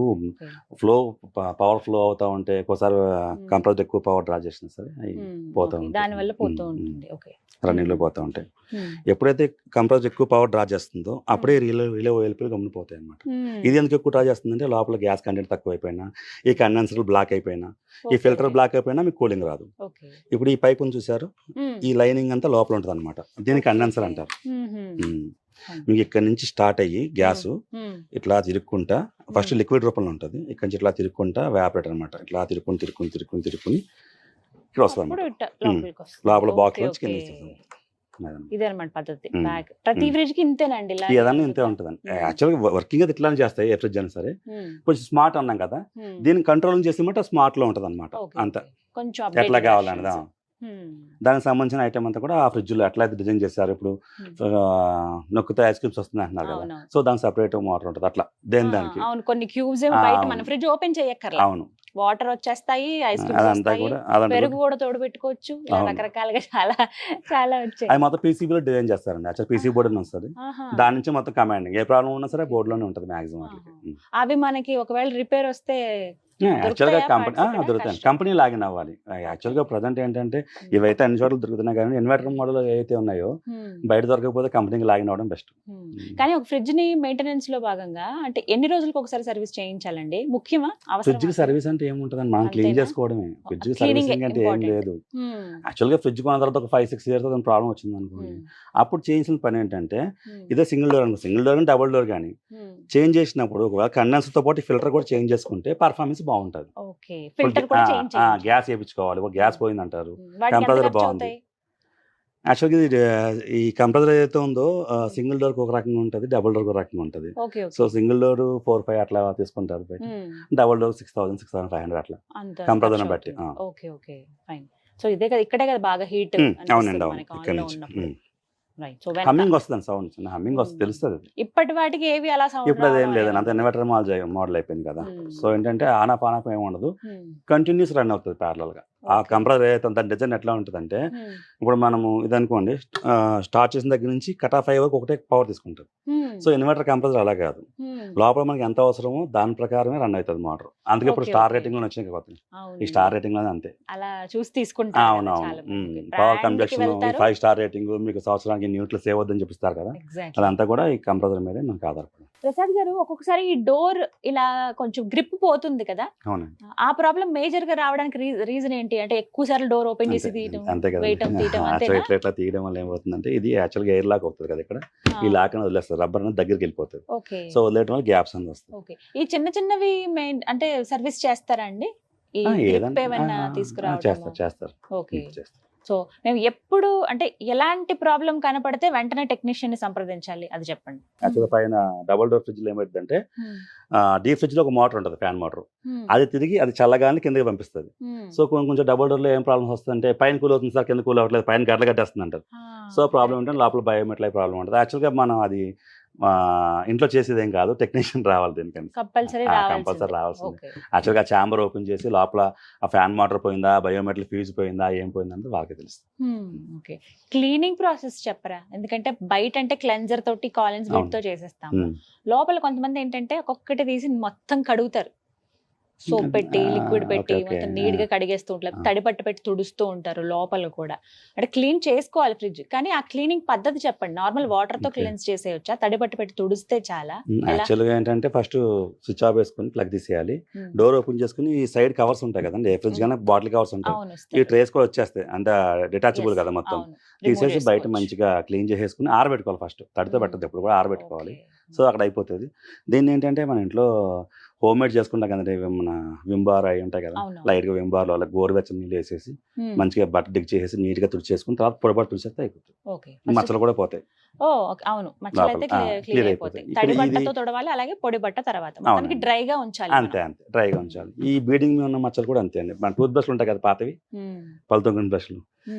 ఫ్లో పవర్ ఫ్లో అవుతా ఉంటే ఒకసారి కంప్రెసర్ ఎక్కువ పవర్ డ్రా చేసినా సరే అవి పోతా ఉంటాయి, దానివల్ల పోతూ ఉంటుంది, రన్నింగ్ లో పోతా ఉంటాయి. ఎప్పుడైతే కంప్రెసర్ ఎక్కువ పవర్ డ్రా చేస్తుందో అప్పుడే రిలే ఓఎల్పీలు గమ్ముపోతాయి అనమాట. ఇది ఎందుకు ఎక్కువ డ్రా చేస్తుందంటే లోపల గ్యాస్ కంటెంట్ తక్కువ అయిపోయినా, ఈ కండెన్సర్ బ్లాక్ అయిపోయినా, ఈ ఫిల్టర్ బ్లాక్ అయిపోయినా మీకు కూలింగ్ రాదు. ఇప్పుడు ఈ పైప్ చూసారు, ఈ లైనింగ్ అంతా లోపల ఉంటుంది అనమాట, దీనికి కండెన్సర్ అంటారు. మీకు ఇక్కడ నుంచి స్టార్ట్ అయ్యి గ్యాస్ ఇట్లా తిరుక్కుంటా ఫస్ట్ లిక్విడ్ రూపంలో ఉంటుంది, ఇక్కడ నుంచి ఇట్లా తిరుక్కుంటా వ్యాపరేటర్ అనమాట, ఇట్లా తిరుక్కుని ఇక్కడ వస్తుంది లోపల బాక్స్ నుంచి కింద. ఇదన్నమాట పద్ధతి. ప్రతి ఫ్రిడ్జ్ కి ఇంతేనండి, ఏదన్నా ఇంతే ఉంటుందండి. యాక్చువల్గా వర్కింగ్ అది ఇట్లానే చేస్తాయి ఏ ఫ్రిడ్జ్ అయినా సరే. ఇప్పుడు స్మార్ట్ అన్నాం కదా, దీన్ని కంట్రోలింగ్ చేసి స్మార్ట్ లో ఉంటుంది అనమాట, అంత ఎట్లా కావాలన్నదా దానికి సంబంధించిన ఐటమ్ అంతా కూడా ఆ ఫ్రిడ్జ్ లో ఎట్లా అయితే డిజైన్ చేశారు. ఇప్పుడు నొక్కితే ఐస్ క్యూబ్స్ వస్తుంది అంటున్నారు కదా, సో దానికి సెపరేట్ మోటార్ ఉంటుంది, అట్లా దానికి కొన్ని క్యూబ్స్ మన ఫ్రిడ్జ్ ఓపెన్ చేయక్కర్లేదు, అవును వాటర్ వచ్చేస్తాయి, ఐస్ క్రీమ్స్ పెరుగు కూడా తోడు పెట్టుకోవచ్చు, రకరకాలుగా చాలా చాలా వచ్చాయి. అది మొత్తం పీసీబీ లో డిజైన్ చేస్తారండి, యాక్చువల్ పీసీ బోర్డ్ అని వస్తుంది, దాని నుంచి మొత్తం కమాండింగ్ ఏ ప్రాబ్లం ఉన్నా సరే బోర్డు లోనే ఉంటుంది మాక్సిమం. అవి మనకి ఒకవేళ రిపేర్ వస్తే యాక్చువల్గా దొరుకుతాయి, కంపెనీ లాగిన్ అవ్వాలి. యాక్చువల్గా ప్రజెంట్ ఏంటంటే ఇవైతే అన్ని చోట్ల దొరుకుతున్నాయి, కానీ ఇన్వర్టర్ మోడల్ ఏవైతే ఉన్నాయో బయట దొరకకపోతే కంపెనీకి లాగిన్ అవ్వడం బెస్ట్. కానీ ఒక ఫ్రిడ్జ్ ని మెయింటెనెన్స్ లో భాగంగా అంటే ఎన్ని రోజులకు ఒకసారి సర్వీస్ చేయించాలండి? ముఖ్యమా? ఫ్రిడ్జ్ కి సర్వీస్ అంటే ఏముంటదండి, మనం క్లీన్ చేసుకోవడమే. ఫ్రిడ్జ్ కి సర్వీసింగ్ అంటే ఏం లేదు. యాక్చువల్గా ఫ్రిడ్జ్ కొన్న తర్వాత ఒక 5-6 years ప్రాబ్లం వచ్చింది అనుకోండి, అప్పుడు చేయాల్సిన పని ఏంటంటే ఇదే సింగిల్ డోర్ అనుకో, సింగిల్ డోర్ కానీ డబుల్ డోర్ కానీ చేంజ్ చేసినప్పుడు ఒకవేళ కండెన్సర్ తో పాటు ఫిల్టర్ కూడా చేంజ్ చేసుకుంటే పర్ఫార్మెన్స్ బాగుంటది. గ్యాస్ వేయించుకోవాలి, గ్యాస్ పోయింది అంటారు, కంప్రెసర్ బాగుంది. యాక్చువల్గా ఈ కంప్రెసర్ ఏదైతే ఉందో సింగిల్ డోర్ ఒక రకంగా ఉంటుంది, డబుల్ డోర్ ఒక రకంగా ఉంటుంది. సో సింగిల్ డోర్ 4-5 అట్లా తీసుకుంటారు, డబుల్ డోర్ 6,000-6,500 అట్లా కంప్రెసర్ బట్టి. సో ఇదే కదా, ఇక్కడే కదా బాగా హీట్. అవునండి, అవును ఇక్కడ నుంచి హమ్మింగ్ వస్తుంది, సౌండ్ చిన్న హమ్మింగ్ వస్తుంది, తెలుస్తుంది. ఇప్పటి వాటికి ఏవి అలా సౌండ్ ఇప్పుడు అదేం లేదండి, అంత ఇన్వర్టర్ మోడల్ అయిపోయింది కదా. సో ఏంటంటే ఆన్ ఆఫ్ ఏమి ఉండదు, కంటిన్యూస్ రన్ అవుతుంది ప్యారలల్ గా. ఆ కంప్రెసర్ ఏదైతే దాని డిజైన్ ఎట్లా ఉంటుందంటే ఇప్పుడు మనము ఇది అనుకోండి, స్టార్ట్ చేసిన దగ్గర నుంచి కట్ ఆఫ్ అయ్యే వరకు ఒకటే పవర్ తీసుకుంటుంది. సో ఇన్వర్టర్ కంప్రెసర్ అలా కాదు, లోపల మనకి ఎంత అవసరమో దాని ప్రకారమే రన్ అవుతుంది మోటార్. అందుకే ఇప్పుడు స్టార్ రేటింగ్ లో వచ్చినాయి కాబట్టి ఈ స్టార్ రేటింగ్ లో అంతే అలా చూసి తీసుకుంటారు. అవునవును, పవర్ కంజక్షన్ 5 స్టార్ రేటింగ్ మీకు సంవత్సరానికి న్యూట్లు సేవ్ అవుతుందని చూపిస్తారు కదా, అదంతా కూడా ఈ కంప్రెసర్ మీదే మనకు ఆధారపడి. ప్రసాద్ గారు ఒక్కొక్కసారి ఈ డోర్ ఇలా కొంచెం గ్రిప్ పోతుంది కదా, అవునండి. ఆ ప్రాబ్లం మేజర్ గా రావడానికి రీజన్ ఏంటి? అంటే ఎక్కువ సార్లు డోర్ ఓపెన్ చేసి తీయటం, అంతే కదా, వేయటం, తీయటం, అట్లా అంతేనా? ఇట్లా ఇట్లా తీయడం వల్ల ఏమవుతుందంటే ఇది యాక్చువల్గా ఎయిర్ లాక్ అవుతుంది కదా, ఇక్కడ ఈ లాక్ అనేది వదిలేస్తారు, రబ్బర్ అనేది దగ్గరికి వెళ్ళిపోతుంది. ఓకే సో వదిలేయడం వల్ల గ్యాప్స్ అనేది వస్తాయి. ఓకే. ఈ చిన్న చిన్నవి అంటే సర్వీస్ చేస్తారా అండి? ఈ grip ఏమన్నా తీసుకురావడం? చేస్తారు. ఓకే. సో మేము ఎప్పుడు అంటే ఎలాంటి ప్రాబ్లం కనపడితే వెంటనే టెక్నీషియన్ ని సంప్రదించాలి, అది చెప్పండి. యాక్చువల్గా పైన డబుల్ డోర్ ఫ్రిడ్జ్ లో ఏమైందంటే డీప్ ఫ్రిడ్జ్ లో ఒక మోటార్ ఉంటుంది, ఫ్యాన్ మోటార్. అది తిరిగి అది చల్లగానే కిందకి పంపిస్తుంది. సో కొంచెం డబుల్ డోర్ లో ఏం ప్రాబ్లమ్స్ వస్తుందంటే పైన కూల్ అవుతుంది సార్, కింద కూల్ అవ్వట్లేదు, పైన గడ్డలు కట్టేస్తుంది అంటారు. సో ప్రాబ్లం ఏంటంటే లోపల బయోమెట్రిక్ ప్రాబ్లం ఉంటుంది. యాక్చువల్గా మనం అది ఇంట్లో చేసేది ఏం కాదు, టెక్నీషియన్ రావాలి దీనికని, కంపల్సరీ రావాల్సింది. యాక్చువల్గా ఛాంబర్ ఓపెన్ చేసి లోపల ఆ ఫ్యాన్ మోటార్ పోయిందా, బయోమెట్రిక్ ఫ్యూజ్ పోయిందా, ఏం పోయిందంటే వాళ్ళకి తెలుస్తుంది. ఓకే. క్లీనింగ్ ప్రాసెస్ చెప్పరా? ఎందుకంటే బయట అంటే క్లెన్జర్ తోటి కాలన్స్ వీటితో చేసేస్తాం, లోపల కొంతమంది ఏంటంటే ఒక్కొక్కటి తీసి మొత్తం కడుగుతారు, సోప్ పెట్టి లిక్విడ్ పెట్టి మొత్తం నీట్ గా కడిగేస్తూ ఉంటారు, తడిపట్టు పెట్టి తుడుస్తూ ఉంటారు లోపల కూడా. అంటే క్లీన్ చేసుకోవాలి ఫ్రిడ్జ్, కానీ ఆ క్లీనింగ్ పద్ధతి చెప్పండి. నార్మల్ వాటర్ తో క్లీన్స్ చేసేయొచ్చా, తడిపట్టు పెట్టి తుడిస్తే చాలా? యాక్చువల్గా ఏంటంటే ఫస్ట్ స్విచ్ ఆఫ్ వేసుకుని ప్లగ్ తీసేయాలి, డోర్ ఓపెన్ చేసుకుని ఈ సైడ్ కవర్స్ ఉంటాయి కదండి, ఏ ఫ్రిడ్జ్ కానీ బాటిల్ కవర్స్ ఉంటాయి, ఈ ట్రేస్ కూడా వచ్చేస్తాయి, అంటే డిటాచబుల్ కదా మొత్తం, తీసేసి బయట మంచిగా క్లీన్ చేసేసుకుని ఆరబెట్టుకోవాలి. ఫస్ట్ తడితో పెట్టద్దు, ఎప్పుడు కూడా ఆరబెట్టుకోవాలి. సో అక్కడ అయిపోతుంది. దీన్ని ఏంటంటే మన ఇంట్లో హోమ్ మేడ్ చేసుకుంటాం కదండి, మన వింబార్ అవి ఉంటాయి కదా, లైట్ గా వింబార్లో అలా గోరువెచ్చని నీళ్ళు వేసేసి మంచిగా బట్ట డిగ్ చేసేసి నీట్ గా తుడిచేసుకుని తర్వాత పొడబడి తుడిచేస్తే అయిపోతుంది, మచ్చలు కూడా పోతాయి. అవును, మచ్చలు అయితే క్లియర్ అయిపోతాయి. తడి బట్టతో తొడవాలి, అలాగే పొడి బట్ట తర్వాత మొత్తానికి డ్రైగా ఉంచాలి. అంతే డ్రైగా ఉంచాలి. ఈ బీడింగ్ మీద ఉన్న మచ్చలు కూడా అంతే అండి. మన టూత్ బ్రష్లు ఉంటాయి కదా పాతవి, పళ్ళు తొంగిన బ్రష్లు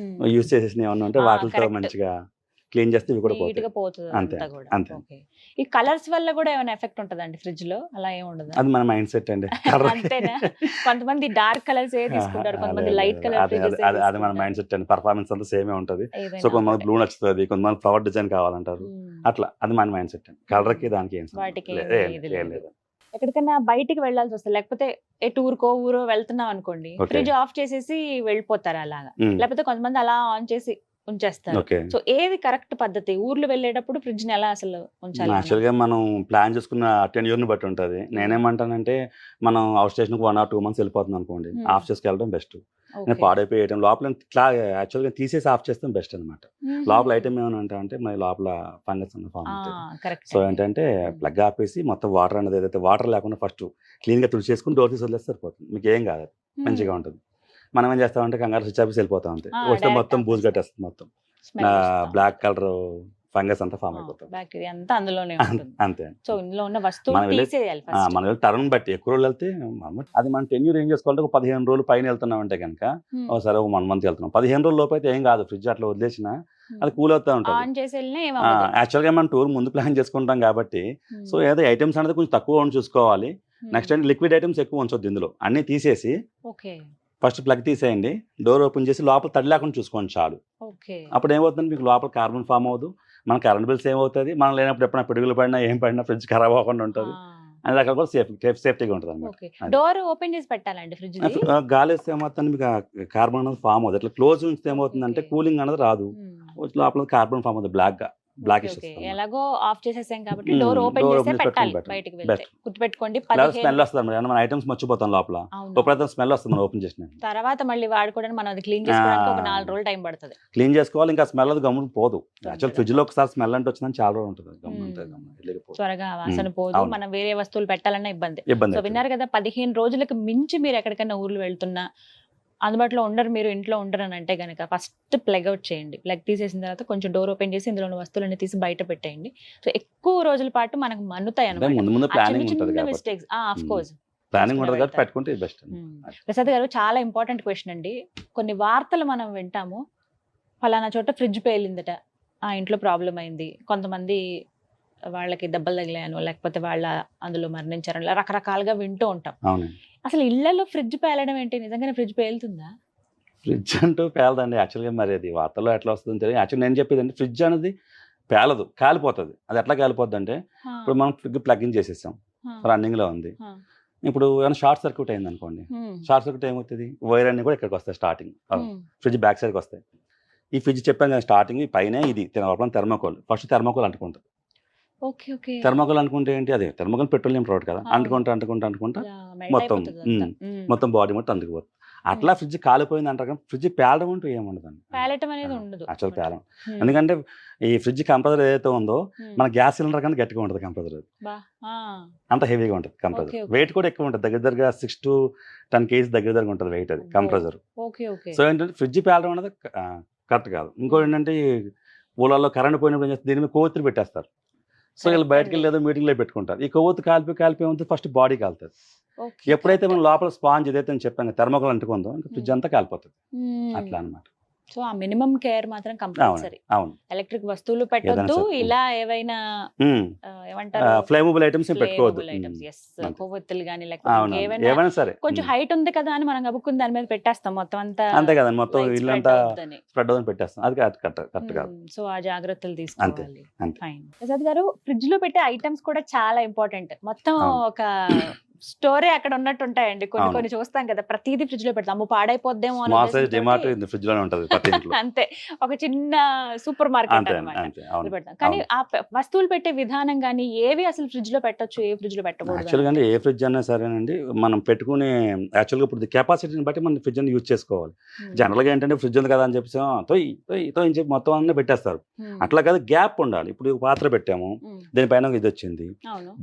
యూజ్ చేసేసి ఏమన్నా ఉంటే వాటితో మంచిగా క్లీన్ చేస్తే ఇవి కూడా పోతుంది. అంతే. ఈ కలర్స్ వల్ల కూడా ఏమైనా ఎఫెక్ట్ ఉంటదండి ఫ్రిడ్జ్ లో? అలా ఏమి ఉండదు, అది మన మైండ్ సెట్ అండి. అంతేనా? కొంతమంది డార్క్ కలర్స్ ఏ తీసుకుంటారు, కొంతమంది లైట్ కలర్. అది మన మైండ్ సెట్ అండి. పర్ఫార్మెన్స్ అంతా సేమ్ ఉంటది. సో కొంతమంది బ్లూ నచ్చుతుంది, కొంతమంది ఫ్లవర్ డిజైన్ కావాలంటారు, అట్లా అది మన మైండ్ సెట్ అండి. కలర్ కి దానికి ఏం లేదు. ఎక్కడికైనా బయటికి వెళ్ళాల్సి వస్తుంది, లేకపోతే ఏ టూర్ కో ఊరో వెళ్తున్నాం అనుకోండి, ఫ్రిడ్జ్ ఆఫ్ చేసేసి వెళ్ళిపోతారు అలాగా, లేకపోతే కొంతమంది అలా ఆన్ చేసి ఉంచేస్తారు. సో ఏది కరెక్ట్ పద్ధతి? ఊర్లు వెళ్ళేటప్పుడు ఫ్రిడ్జ్ ని ఎలా అసలు ఉంచాలి? యాక్చువల్గా మనం ప్లాన్ చేసుకున్న టెన్యూర్ ని బట్టి ఉంటుంది. నేనేమంటానంటే మనం అవుట్ స్టేషన్ 1 or 2 months వెళ్ళిపోతుంది అనుకోండి, ఆఫ్ చేసుకెళ్ళడం బెస్ట్. పాడైపోయడం లోపల యాక్చువల్గా తీసేసి ఆఫ్ చేస్తే బెస్ట్ అనమాట. లోపల ఐటమ్ ఏమైనా అంటే మన లోపల ఫంగస్ అన్న ఫామ్ ఉంటుంది. సో ఏంటంటే ప్లగ్ ఆపేసి మొత్తం వాటర్ అనేది ఏదైతే వాటర్ లేకుండా ఫస్ట్ క్లీన్ గా తుడిచేసుకుని డోర్ తీసి వదిలేస్తే సరిపోతుంది, మీకు ఏం కాదు, మంచిగా ఉంటుంది. మనం ఏం చేస్తామంటే కంగారు స్విచ్ ఆఫీస్ వెళ్ళిపోతా ఉంటాయి, వస్తే మొత్తం బూజు కట్టేస్తుంది, మొత్తం బ్లాక్ కలర్ ఫంగస్ అంతా ఫామ్ అయిపోతుంది, బ్యాక్టీరియా అంతా అందులోనే ఉంటుంది. అంతే. సో ఇందులో ఉన్న వస్తువులు తీసేయాలి ఫస్ట్. మనం టర్న్ బట్టి ఎక్కువ రోజులు వెళ్తే అది మనం టెన్యూర్ ఏం చేసుకోవాలంటే ఒక 15 రోజులు పైన వెళ్తున్నాం అంటే కనుక ఒకసారి 1 month వెళ్తున్నాం, 15 రోజుల లోపు అయితే ఏం కాదు, ఫ్రిడ్జ్ అట్లా వదిలేసిన అది కూల్ అవుతా ఉంటుంది. యాక్చువల్గా మనం టూర్ ముందు ప్లాన్ చేసుకుంటాం కాబట్టి సో ఏదో ఐటమ్స్ అనేది కొంచెం తక్కువ చూసుకోవాలి. నెక్స్ట్ అంటే లిక్విడ్ ఐటమ్స్ ఎక్కువ ఉంచొద్దు, ఇందులో అన్ని తీసేసి ఫస్ట్ ప్లగ్ తీసేయండి, డోర్ ఓపెన్ చేసి లోపల తడి లేకుండా చూసుకోండి చాలు. అప్పుడు ఏమవుతుంది, మీకు లోపల కార్బన్ ఫామ్ అవ్వదు, మన కరెంట్ బిల్స్ ఏమవుతుంది, మనం లేనప్పుడు ఎప్పుడైనా పిడుగులు పడినా ఏం పడినా ఫ్రిడ్జ్ ఖరాబ్ అవ్వకుండా ఉంటుంది, అన్ని రకాల కూడా సేఫ్టీగా ఉంటుంది అనమాట. డోర్ ఓపెన్ చేసి పెట్టాలండి ఫ్రిడ్జ్. గాలి వేస్తే ఏమవుతుంది, మీకు కార్బన్ అనేది ఫామ్ అవుతుంది. అట్లా క్లోజ్ ఉంచితే ఏమవుతుందంటే కూలింగ్ అనేది రాదు, లోపల కార్బన్ ఫామ్ అవుతుంది, బ్లాక్ ఎలాగో ఆఫ్ చేసేసాం కాబట్టి డోర్ ఓపెన్ చేసి పెట్టాలి. బయటికి వెళ్తే గుర్తుపెట్టుకోండి, స్మెల్ వస్తుంది, మన ఐటమ్స్ మర్చిపోతాం లోపల, ఎప్పుడైతే స్మెల్ వస్తుంది మనం ఓపెన్ చేసిన తర్వాత మళ్ళీ వాడుకోవడానికి మనం అది క్లీన్ చేసుకోవడానికి ఒక 4 రోజులు టైం పడుతుంది. క్లీన్ చేసుకోవాలి, ఇంకా స్మెల్ అది గమ్మున పోదు. యాక్చువల్ ఫ్రిడ్జ్ లో ఒకసారి స్మెల్ అంటే వచ్చిందని చాలా రోజులు ఉంటుంది, త్వరగా వాసన పోదు, మనం వేరే వస్తువులు పెట్టాలన్నా ఇబ్బంది. సో విన్నారు కదా, 15 రోజులకు మించి మీరు ఎక్కడికైనా ఊర్లు వెళ్తున్నా అందుబాటులో ఉండరు, మీరు ఇంట్లో ఉండరు అని అంటే కనుక ఫస్ట్ ప్లగ్ అవుట్ చేయండి. ప్లగ్ తీసేసిన తర్వాత కొంచెం డోర్ ఓపెన్ చేసి ఇందులో ఉన్న వస్తువులన్నీ తీసి బయట పెట్టేయండి. సో ఎక్కువ రోజుల పాటు మనకు మన్నుతాయి అన్నమాట మిస్టేక్స్. ఆఫ్ కోర్స్ ప్రసాద్ గారు, చాలా ఇంపార్టెంట్ క్వశ్చన్ అండి. కొన్ని వార్తలు మనం వింటాము, ఫలానా చోట ఫ్రిడ్జ్ పేలిందట, ఆ ఇంట్లో ప్రాబ్లం అయింది, కొంతమంది వాళ్ళకి దెబ్బలు తగిలాయను, లేకపోతే వాళ్ళ అందులో మరణించారని రకరకాలుగా వింటూ ఉంటాం. అసలు ఇళ్లలో ఫ్రిడ్జ్ పేలడం ఏంటి? నిజంగానే ఫ్రిడ్జ్ పేలుతుందా? ఫ్రిడ్జ్ అంటూ పేలదండి. యాక్చువల్గా మరి అది వార్తల్లో ఎట్లా వస్తుందో తెలియదు. యాక్చువల్ నేను చెప్పేది అంటే ఫ్రిడ్జ్ అనేది పేలదు, కాలిపోతుంది. అది ఎట్లా కాలిపోద్ది అంటే, ఇప్పుడు మనం ఫ్రిడ్జ్ ప్లగ్ ఇన్ చేసేసాం, రన్నింగ్ లో ఉంది, ఇప్పుడు ఏమైనా షార్ట్ సర్క్యూట్ అయింది అనుకోండి, షార్ట్ సర్క్యూట్ ఏమవుతుంది, వైర్ అన్ని కూడా ఇక్కడికి వస్తాయి, స్టార్టింగ్ ఫ్రిడ్జ్ బ్యాక్ సైడ్కి వస్తాయి. ఈ ఫ్రిడ్జ్ చెప్పాను కదా స్టార్టింగ్ పైన ఇది థెర్మోకోల్, ఫస్ట్ థెర్మోకోల్ అంటుకుంటుంది, ఓకే ఓకే థర్మోకోల్ అనుకుంటే ఏంటి, అదే థర్మోకోల్ పెట్రోలియం ప్రోడక్ట్ కదా, అంటుకుంటా మొత్తం మొత్తం బాడీ మొత్తం అంటుకుపోతుంది. అట్లా ఫ్రిడ్జ్ కాలిపోయింది అంటారు కానీ ఫ్రిడ్జ్ పేలడం అంటూ ఏముండదండి. పేలటం అనేది ఉండదు యాక్చువల్ పేలం. ఎందుకంటే ఈ ఫ్రిడ్జ్ కంప్రెసర్ ఏదైతే ఉందో మన గ్యాస్ సిలిండర్ కన్నా గట్టిగా ఉంటుంది కంప్రెసర్. అంత హెవీగా ఉంటుంది కంప్రెసర్. వెయిట్ కూడా ఎక్కువ ఉంటుంది, దగ్గర 6 to 10 kgs దగ్గర ఉంటుంది వెయిట్ అది కంప్రెసర్. సో ఏంటంటే ఫ్రిడ్జ్ పేలడం అనేది కరెక్ట్ కాదు. ఇంకోటి ఏంటంటే ఊళ్ళల్లో కరెంట్ పోయినప్పుడు ఏం చేస్తారు, దీని మీద కొవ్వొత్తులు పెట్టేస్తారు. సో వీళ్ళు బయటకు వెళ్ళి ఏదో మీటింగ్లో పెట్టుకుంటారు. ఈ కొవ్వొత్తు కాలిపోయి ఉంది ఫస్ట్ బాడీ కాలుతుంది. ఎప్పుడైతే మనం లోపల స్పాంజ్ ఏదైతే అని చెప్పాను థర్మోకోల్ అంటుకుందో ఫ్రిడ్జ్ అంతా కాలిపోతుంది. అట్లా అనమాట. సో ఆ మినిమం కేర్ మాత్రం కంపల్సరీ. అవును, ఎలక్ట్రిక్ వస్తువులు పెట్టొద్దు, ఇలా ఏవైనా ఏమంటారు ఫ్లేమబుల్ ఐటమ్స్ పెట్టుకోవద్దు. కొవ్వొత్తులు కానీ లేకపోతే ఏమైనా సరే కొంచెం హైట్ ఉంది కదా అని మనం గబుక్కుని దాని మీద పెట్టేస్తాం, మొత్తం అంతా అంతే కదండి, మొత్తం ఇల్లంతా స్ప్రెడ్ అవుతుంది పెట్టేస్తాం. అది కరెక్ట్ కాదు. సో ఆ జాగ్రత్తలు తీసుకోవాలి. ఫైన్. ప్రసాద్ గారు, ఫ్రిడ్జ్ లో పెట్టే ఐటమ్స్ కూడా చాలా ఇంపార్టెంట్. మొత్తం ఒక స్టోరీ అక్కడ ఉన్నట్టు ఉంటాయండి. కొన్ని చూస్తాం కదా, ప్రతిదీ ఫ్రిడ్జ్ లో పెడతాం, పాడైపోద్దేమో ఫ్రిడ్జ్ లోనే ఉంటది అంతే, ఒక చిన్న సూపర్ మార్కెట్ అన్నమాట పెడతాం. కానీ ఆ వస్తువులు పెట్టే విధానం కానీ ఏవి అసలు ఫ్రిడ్జ్ లో పెట్టొచ్చు, ఏ ఫ్రిడ్జ్ లో పెట్టకూడదు? యాక్చువల్గా ఏ ఫ్రిడ్జ్ అన్నా సరేనండి, మనం పెట్టుకునే యాక్చువల్గా ఇప్పుడు కెపాసిటీని బట్టి మనం ఫ్రిడ్జ్ యూజ్ చేసుకోవాలి. జనరల్గా ఏంటంటే ఫ్రిడ్జ్ ఉంది కదా అని చెప్పేసి తొయ్యి చెప్పి మొత్తం అన్నీ పెట్టేస్తారు. అట్లా కాదు, గ్యాప్ ఉండాలి. ఇప్పుడు పాత్ర పెట్టాము, దీనిపైన ఇది వచ్చింది,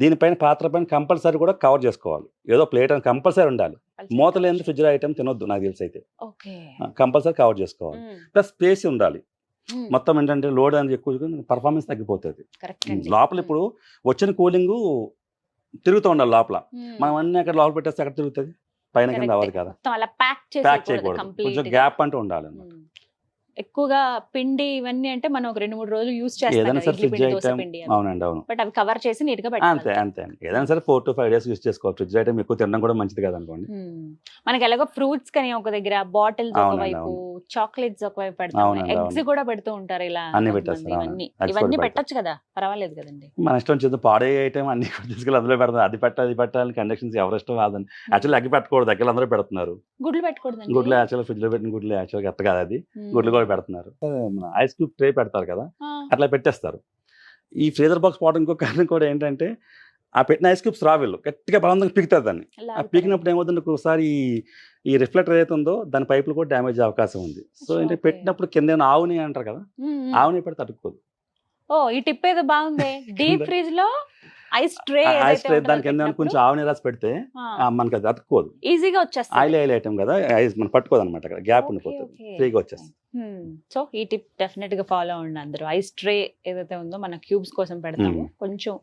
దీనిపైన పాత్ర పైన కంపల్సరీ కూడా కవర్ చేసుకోవాలి. ఏదో ప్లేట్ అని కంపల్సరీ ఉండాలి. మూత లేని ఫ్రిడ్జ్ ఐటమ్ తినొద్దు నాకు తెలిసి అయితే. కంపల్సరీ కవర్ చేసుకోవాలి. ప్లస్ స్పేస్ ఉండాలి. మొత్తం ఏంటంటే లోడ్ అనేది ఎక్కువ పర్ఫార్మెన్స్ తగ్గిపోతుంది లోపల. ఇప్పుడు వచ్చిన కూలింగ్ తిరుగుతూ ఉండాలి లోపల. మనం అన్ని అక్కడ లోపల పెట్టేస్తే అక్కడ తిరుగుతుంది, పైన కింద అవ్వదు కదా. ప్యాక్ చేయకూడదు, కొంచెం గ్యాప్ అంటూ ఉండాలి. ఎక్కువగా పిండి ఇవన్నీ అంటే మనం ఒక 2-3 రోజులు యూజ్ చేస్తాం. అవునండి, అవును. బట్ అవి కవర్ చేసి నీట్ గా అంతే అంతే. ఏదైనా సరే 4 to 5 days యూజ్ చేసుకోవాలి. ఫ్రిడ్జ్ ఐటమ్ ఎక్కువ తినడం కూడా మంచిది కదా అనుకోండి. మనకి ఎలాగో ఫ్రూట్స్ కానీ ఒక దగ్గర, బాటిల్స్ ఒకవైపు, చాక్లెట్స్ ఒకవైపు పెడతాం, ఎగ్స్ కూడా పెడుతూ ఉంటారు. ఇలా ఇవన్నీ పెట్టొచ్చు కదా, పర్వాలేదు కదండి. మన ఇష్టం చేద్దాం. పాడే ఐటమ్ అన్ని తీసుకెళ్ళి అందులో పెడతాం. అది పెట్టాలి కండిషన్స్ ఎవరి ఇష్టం కాదండి. యాక్చువల్లీ అగ్గి పెట్టకూడదు, దగ్గర అందరూ పెడుతున్నారు. గుడ్లు పెట్టకూడదు, గుడ్లు యాక్చువల్ ఫ్రిడ్జ్ లో పెట్టిన గుడ్లు యాక్చువల్ కరెక్ట్ కాదు. అది గుడ్లు పెడుతున్నారు. ఐస్ క్యూబ్ ట్రే పెడతారు కదా, అట్లా పెట్టేస్తారు. ఈ ఫ్రీజర్ బాక్స్ పోవడం ఇంకో కారణం కూడా ఏంటంటే, ఆ పెట్టిన ఐస్ క్యూబ్స్ రావిల్లు గట్టిగా బలంగా పీకుతారు దాన్ని. ఆ పీకినప్పుడు ఏమవుతుంది, ఒకసారి ఈ రిఫ్లెక్టర్ ఏదైతే ఉందో దాని పైపులు కూడా డ్యామేజ్ అయ్యే అవకాశం ఉంది. సో ఏంటంటే పెట్టినప్పుడు కింద ఆవుని అంటారు కదా, ఆవుని పెడితే తట్టుకోదు. ఈ టిప్ ఏదో బాగుంది. డీప్ ఫ్రిడ్జ్ లో ఐస్ ట్రే దాని కింద కొంచెం ఆవుని రాసి పెడితే మనకి అది అతుక్కోదు, ఈజీగా వచ్చేస్తుంది. ఆయిల్ ఐటమ్ కదా, ఐస్ మనం పట్టుకోదు అనమాట, అక్కడ గ్యాప్ ఉండిపోతుంది, ఫ్రీగా వచ్చేస్తుంది. సో ఈ టిప్ డెఫినెట్ గా ఫాలో అవ్వండి అందరూ. ఐస్ ట్రే ఏదైతే ఉందో మన క్యూబ్స్ కోసం పెడతాము, కొంచెం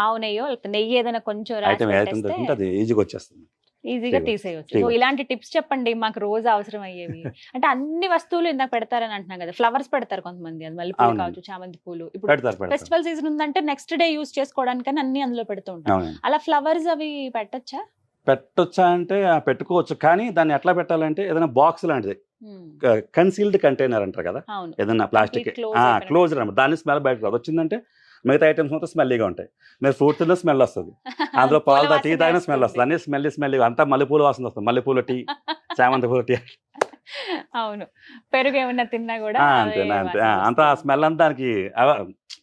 ఆవు నెయ్యో నెయ్యి ఏదైనా కొంచెం ఈజీగా వచ్చేస్తుంది, ఈజీగా తీసేయచ్చు. సో ఇలాంటి టిప్స్ చెప్పండి, మాకు రోజు అవసరం అయ్యేవి. అంటే అన్ని వస్తువులు ఇందాక పెడతారని అంటున్నాం కదా, ఫ్లవర్స్ పెడతారు కొంతమంది, అది మల్లెపూలు కావచ్చు, చామంతి పూలు. ఇప్పుడు ఫెస్టివల్ సీజన్ ఉందంటే నెక్స్ట్ డే యూజ్ చేసుకోవడానికి అన్ని అందులో పెడుతూ ఉంటాం. అలా ఫ్లవర్స్ అవి పెట్టొచ్చా అంటే పెట్టుకోవచ్చు, కానీ దాన్ని ఎట్లా పెట్టాలంటే ఏదైనా బాక్స్ లాంటిది, కన్సీల్డ్ కంటైనర్ అంటారు కదా, ఏదైనా ప్లాస్టిక్ క్లోజ్ దాన్ని స్మెల్ బయటకు రాదు. వచ్చిందంటే మిగతా ఐటమ్స్ మొత్తం స్మెల్లీగా ఉంటాయి. మీరు ఫ్రూట్స్ తిన్నా స్మెల్ వస్తుంది, అందులో పాలు టీ తాగినా స్మెల్ వస్తుంది, అన్ని స్మెల్లీ అంతా మల్లెపూలు వాసన వస్తుంది, మల్లెపూల టీ, చామంతి పూల టీ. అవును, పెరుగు ఏమన్నా తిన్నా కూడా అంతే అంతా స్మెల్ అంతా దానికి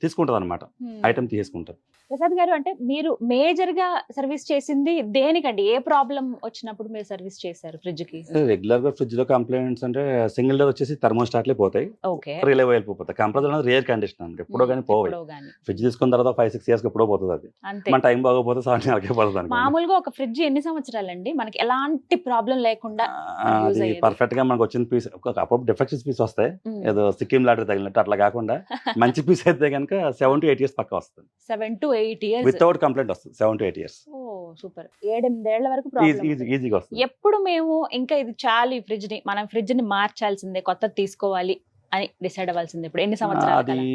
తీసుకుంటుంది అనమాట, ఐటమ్ తీసుకుంటారు. ప్రసాద్ గారు, అంటే మీరు మేజర్ గా సర్వీస్ చేసింది దేనికండి? ఏ ప్రాబ్లం వచ్చినప్పుడు మీరు సర్వీస్ చేశారు ఫ్రిడ్జ్ కి? రెగ్యులర్ గా ఫ్రిడ్జ్ లో కంప్లైంట్స్ అంటే సింగిల్ డోర్ వచ్చేసి థర్మోస్టాట్లే పోతాయి, రిలే వెళ్ళిపోతాయి. కంప్రెసర్ అనేది రేర్ కండిషన్ అండి, ఎప్పుడో కానీ పోవాలి. ఫ్రిడ్జ్ తీసుకున్న తర్వాత 5-6 years ఎప్పుడో పోతుంది అది, మన టైం బాగోపోతే 7 years పడుతుంది. మామూలుగా ఒక ఫ్రిడ్జ్ ఎన్ని సంవత్సరాలండి మనకి ఎలాంటి ప్రాబ్లం లేకుండా? పర్ఫెక్ట్ గా మనకు వచ్చిన పీస్, అప్పుడు డిఫెక్టివ్ పీస్ వస్తాయి, ఏదో సిక్కిం లాటరీ తగిలినట్టు, అట్లా కాకుండా మంచి పీస్ అయితే కనుక 7 to 8 years పక్క వస్తుంది. 7 to 8 years వితౌట్ కంప్లైంట్ వస్తుంది. 7 to 8 years. సూపర్. 7-8 ఏళ్ల వరకు ఈజీగా వస్తుంది. ఎప్పుడు మేము ఇంకా ఇది చాలు, ఈ ఫ్రిడ్జ్ ని మనం ఫ్రిడ్జ్ ని మార్చాల్సిందే, కొత్తది తీసుకోవాలి అని డిసైడ్ అవ్వాల్సిందే ఇప్పుడు ఎన్ని సంవత్సరాలు? అది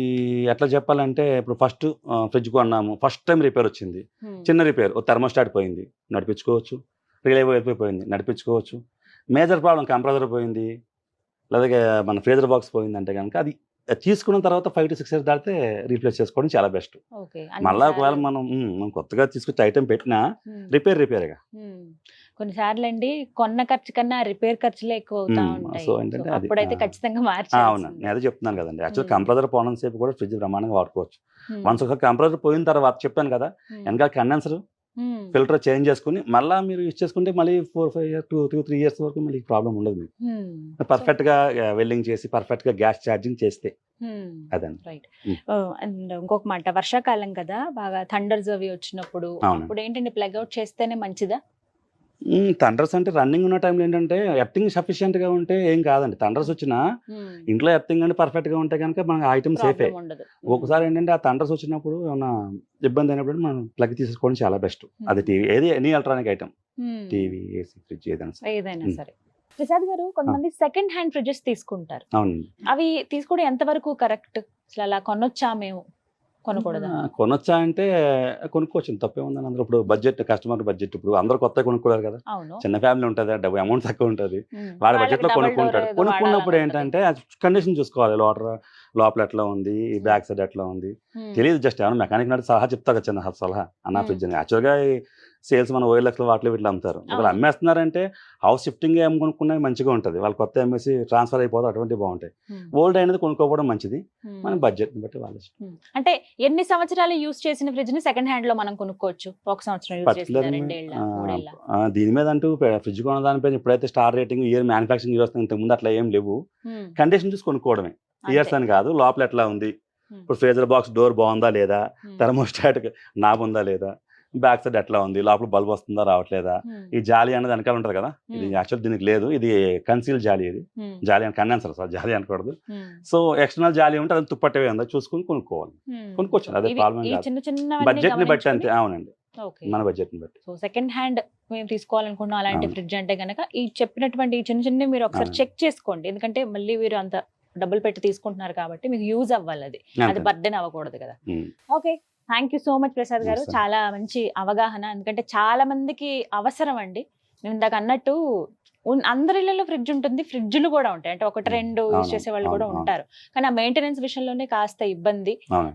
ఎట్లా చెప్పాలంటే, ఇప్పుడు ఫస్ట్ ఫ్రిడ్జ్ కొన్నాము, ఫస్ట్ టైం రిపేర్ వచ్చింది, చిన్న రిపేర్, థర్మోస్టాట్ పోయింది, నడిపించుకోవచ్చు. రిలే వెళ్ళిపోయింది, నడిపించుకోవచ్చు. మేజర్ ప్రాబ్లం కంప్రెసర్ పోయింది, లేదా మన ఫ్రీజర్ బాక్స్ పోయింది అంటే కనుక అది తీసుకున్న తర్వాత 5 to 6 years దాటితే రీప్లేస్ చేసుకోవడం చాలా బెస్ట్. మళ్ళీ ఒకవేళ మనం కొత్తగా తీసుకొచ్చి ఐటమ్ పెట్టినా రిపేరేగా. కొన్నిసార్లు అండి కొన్న ఖర్చు కన్నా రిపేర్ ఖర్చులే ఎక్కువ అవుతా ఉంటాయి. సో ఏంటంటే So, అది అప్పుడైతే ఖచ్చితంగా అవును మార్చాల్సిందే. నేను అదే చెప్తున్నాను కదండి. Actual Hmm. కంప్రెసర్ పోవడం సేపు కూడా ఫ్రిడ్జ్ బ్రహ్మాండంగా వాడుకోవచ్చు. Hmm. వన్స్ ఒకసారి కంప్రెసర్ పోయిన తర్వాత చెప్పాను కదా, Hmm. వెనకాల కండెన్సర్ Hmm. ఫిల్టర్ చేంజ్ చేసుకుని మళ్ళీ మీరు యూస్ చేసుకుంటే మళ్ళీ 4-5 ఇయర్స్ 2-3 ఇయర్స్ వరకు మళ్ళీ ప్రాబ్లం ఉండదు మీకు. Hmm. పర్ఫెక్ట్గా వెల్డింగ్ చేసి పర్ఫెక్ట్గా గ్యాస్ ఛార్జింగ్ చేస్తే Hmm. అదండి. రైట్. Hmm. అండ్ ఇంకొక మాట, వర్షాకాలం కదా, బాగా థండర్స్ అవి వచ్చినప్పుడు అవును. అప్పుడు ఏంటంటే ప్లగ్ అవుట్ చేస్తేనే మంచిదా? థండర్స్ అంటే రన్నింగ్ ఉన్న టైంలో ఏంటంటే ఎర్తింగ్ సఫిషియెంట్గా ఉంటే ఏం కాదండి. థండర్స్ వచ్చినా Hmm. ఇంట్లో ఎర్తింగ్ అంటే పర్ఫెక్ట్గా ఉంటే కనుక మన ఐటమ్ సేఫే. ప్రాబ్లం ఉండదు. ఒకసారి ఏంటంటే ఆ థండర్స్ వచ్చినప్పుడు ఏమన్నా ఇబ్బంది అయినప్పుడు మనం ప్లగ్ తీసుకోవడం చాలా బెస్ట్. అది టీవీ ఏది any electronic item, Hmm. TV, AC, fridge ఏదైనా సరే. ఏదైనా Hmm. సరే. ప్రసాద్ గారు, కొంతమంది సెకండ్ హ్యాండ్ ఫ్రిడ్జెస్ తీసుకుంటారు. అవునండి. అవి తీసుకోవడం ఎంతవరకు కరెక్ట్? అసలు అలా కొనొచ్చా మేము, కొనకూడదా? కొనొచ్చా అంటే కొనుక్కోవచ్చు, తప్పేముందని. అందరూ ఇప్పుడు బడ్జెట్, కస్టమర్ బడ్జెట్, ఇప్పుడు అందరూ కొత్త కొనుక్కోలేరు కదా. అవును. చిన్న ఫ్యామిలీ ఉంటుంది, డబ్బు అమౌంట్ తక్కువ ఉంటుంది, Hmm. వాడి వాళ్ళకి బడ్జెట్లో double door కొనుక్కుంటాడు. ఏదో కొనుక్కున్నప్పుడు వాడాలని ఏంటంటే కండిషన్ చూసుకోవాలి. లోపల ఎట్లా ఉంది, బ్యాక్ సైడ్ ఎట్లా ఉంది ఉంటుంది. తెలియదు. జస్ట్ ఏమైనా మెకానిక్ నాటి సలహా చెప్తా కదా, చిన్న సలహా అన్న Hmm. ఫ్రిడ్జ్ అని. యాక్చువల్గా సేల్స్ మన OLX వాటిలో వీటిలో అమ్ముతారు. ఒకవేళ అవును. అమ్మేస్తున్నారంటే హౌస్ షిఫ్టింగ్ ఏం కొనుక్కున్నవి మంచిగా ఉంటుంది. వాళ్ళు కొత్త అమ్మేసి ట్రాన్స్ఫర్ అయిపోతే అటువంటివి బాగుంటాయి. Hmm. ఓల్డ్ అనేది కొనుక్కోవడం మంచిది. Hmm. మన బడ్జెట్ని బట్టి వాళ్ళ ఇష్టం. Hmm. అంటే ఎన్ని సంవత్సరాలు యూజ్ చేసిన ఫ్రిడ్జ్ ని సెకండ్ హ్యాండ్ లో మనం కొనుక్కోవచ్చు? 1 సంవత్సరం యూజ్ చేసిన, పర్టికులర్ 2 ఏళ్ళ, 3 ఏళ్ళ? దీని మీద అంటూ ఫ్రిడ్జ్ కొన్న దానిపైన ఇప్పుడైతే star rating, year manufacturing year వస్తుంది. ఇంతకుముందు అట్లా ఏం లేవు. Hmm. కండిషన్ చూసి కొనుక్కోవడమే. ఇయర్స్ అని కాదు, లోపల ఎట్లా ఉంది, Hmm. ఇప్పుడు ఫ్రీజర్ బాక్స్ డోర్ బాగుందా లేదా, Hmm. థర్మోస్టాట్ నాబ్ ఉందా లేదా, బ్యాక్ సైడ్ ఎట్లా ఉంది, లోపల బల్బ్ వస్తుందా రావట్లేదా, Hmm. ఈ జాలి అనేది వెనకాల ఉంటుంది కదా, ఇది Hmm. యాక్చువల్ దీనికి లేదు, ఇది కన్సీల్ జాలి. ఇది Hmm. జాలి అని కండెన్సర్, సార్ జాలి అనకూడదు. Hmm. సో ఎక్స్టర్నల్ జాలి ఉంటే అది తుప్పట్టవే ఉందా చూసుకుని కొనుక్కోవాలి. Hmm. కొనుక్కోవచ్చు, అదే ఇవి- ప్రాబ్లం ఈ కాదు. చిన్న చిన్న బడ్జెట్ని బట్టి అంతే. అవునండి, ఓకే. మన బడ్జెట్ని బట్టి. సో సెకండ్ హ్యాండ్ మేము తీసుకోవాలనుకున్నాం అలాంటి అవును. ఫ్రిడ్జ్ అంటే గనక ఈ చెప్పినటువంటి ఈ చిన్న చిన్న మీరు ఒకసారి అవును. చెక్ చేసుకోండి. ఎందుకంటే మళ్ళీ మీరు అంత డబ్బులు పెట్టి తీసుకుంటున్నారు కాబట్టి మీకు యూజ్ అవ్వాలి, అది అంతే. బర్డెన్ అవ్వకూడదు కదా. ఉమ్. Okay, thank you so much Prasad గారు. Yes, sir. చాలా మంచి అవగాహన, ఎందుకంటే చాలా మందికి అవసరం అండి. మేము ఇందాక అన్నట్టు అందరి ఇళ్లలో ఫ్రిడ్జ్ ఉంటుంది, ఫ్రిడ్జ్లు కూడా ఉంటాయి, అంటే ఒకటి రెండు యూజ్ అవును, చేసే వాళ్ళు కూడా అవును, ఉంటారు. కానీ ఆ మెయింటెనెన్స్ విషయంలోనే కాస్త ఇబ్బంది. అవును.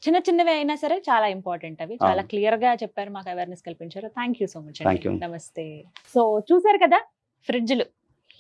చిన్న చిన్నవి అయినా సరే చాలా ఇంపార్టెంట్. అవి చాలా అవును. క్లియర్ గా చెప్పారు, మాకు అవేర్నెస్ కల్పించారు. Thank you so much Thank అండి. you. నమస్తే. సో చూసారు కదా, ఫ్రిడ్జ్లు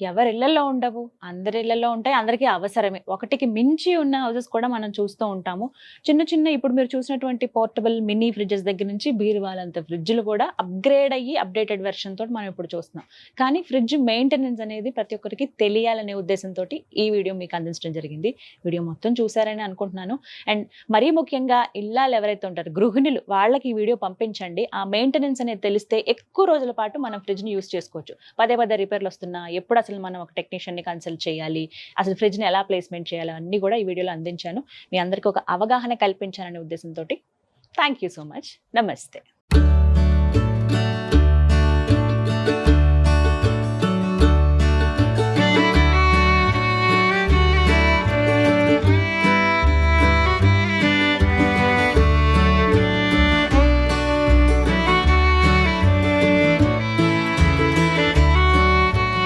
ఎవరి ఇళ్లలో ఉండవు, అందరి ఇళ్లలో ఉంటాయి, అందరికీ అవసరమే. ఒకటికి మించి ఉన్న హౌసెస్ కూడా మనం చూస్తూ ఉంటాము. చిన్న చిన్న ఇప్పుడు మీరు చూసినటువంటి పోర్టబుల్ మినీ ఫ్రిడ్జెస్ దగ్గర నుంచి బీరువాలంత ఫ్రిడ్జ్లు కూడా అప్గ్రేడ్ అయ్యి అప్డేటెడ్ వెర్షన్ తోటి మనం ఇప్పుడు చూస్తున్నాం. కానీ ఫ్రిడ్జ్ మెయింటెనెన్స్ అనేది ప్రతి ఒక్కరికి తెలియాలనే ఉద్దేశంతో ఈ వీడియో మీకు అందించడం జరిగింది. వీడియో మొత్తం చూసారని అనుకుంటున్నాను. అండ్ మరీ ముఖ్యంగా ఇల్లాలు ఎవరైతే ఉంటారో, గృహిణులు, వాళ్ళకి ఈ వీడియో పంపించండి. ఆ మెయింటెనెన్స్ అనేది తెలిస్తే ఎక్కువ రోజుల పాటు మనం ఫ్రిడ్జ్ని యూస్ చేసుకోవచ్చు. పదే రిపేర్లు వస్తున్నా, ఎప్పుడు అసలు మనం ఒక టెక్నీషియన్ని కన్సల్ట్ చేయాలి, అసలు ఫ్రిడ్జ్ని ఎలా ప్లేస్మెంట్ చేయాలి, అన్నీ కూడా ఈ వీడియోలో అందించాను. మీ అందరికీ ఒక అవగాహన కల్పించాలనే ఉద్దేశంతో థ్యాంక్ యూ సో మచ్. నమస్తే.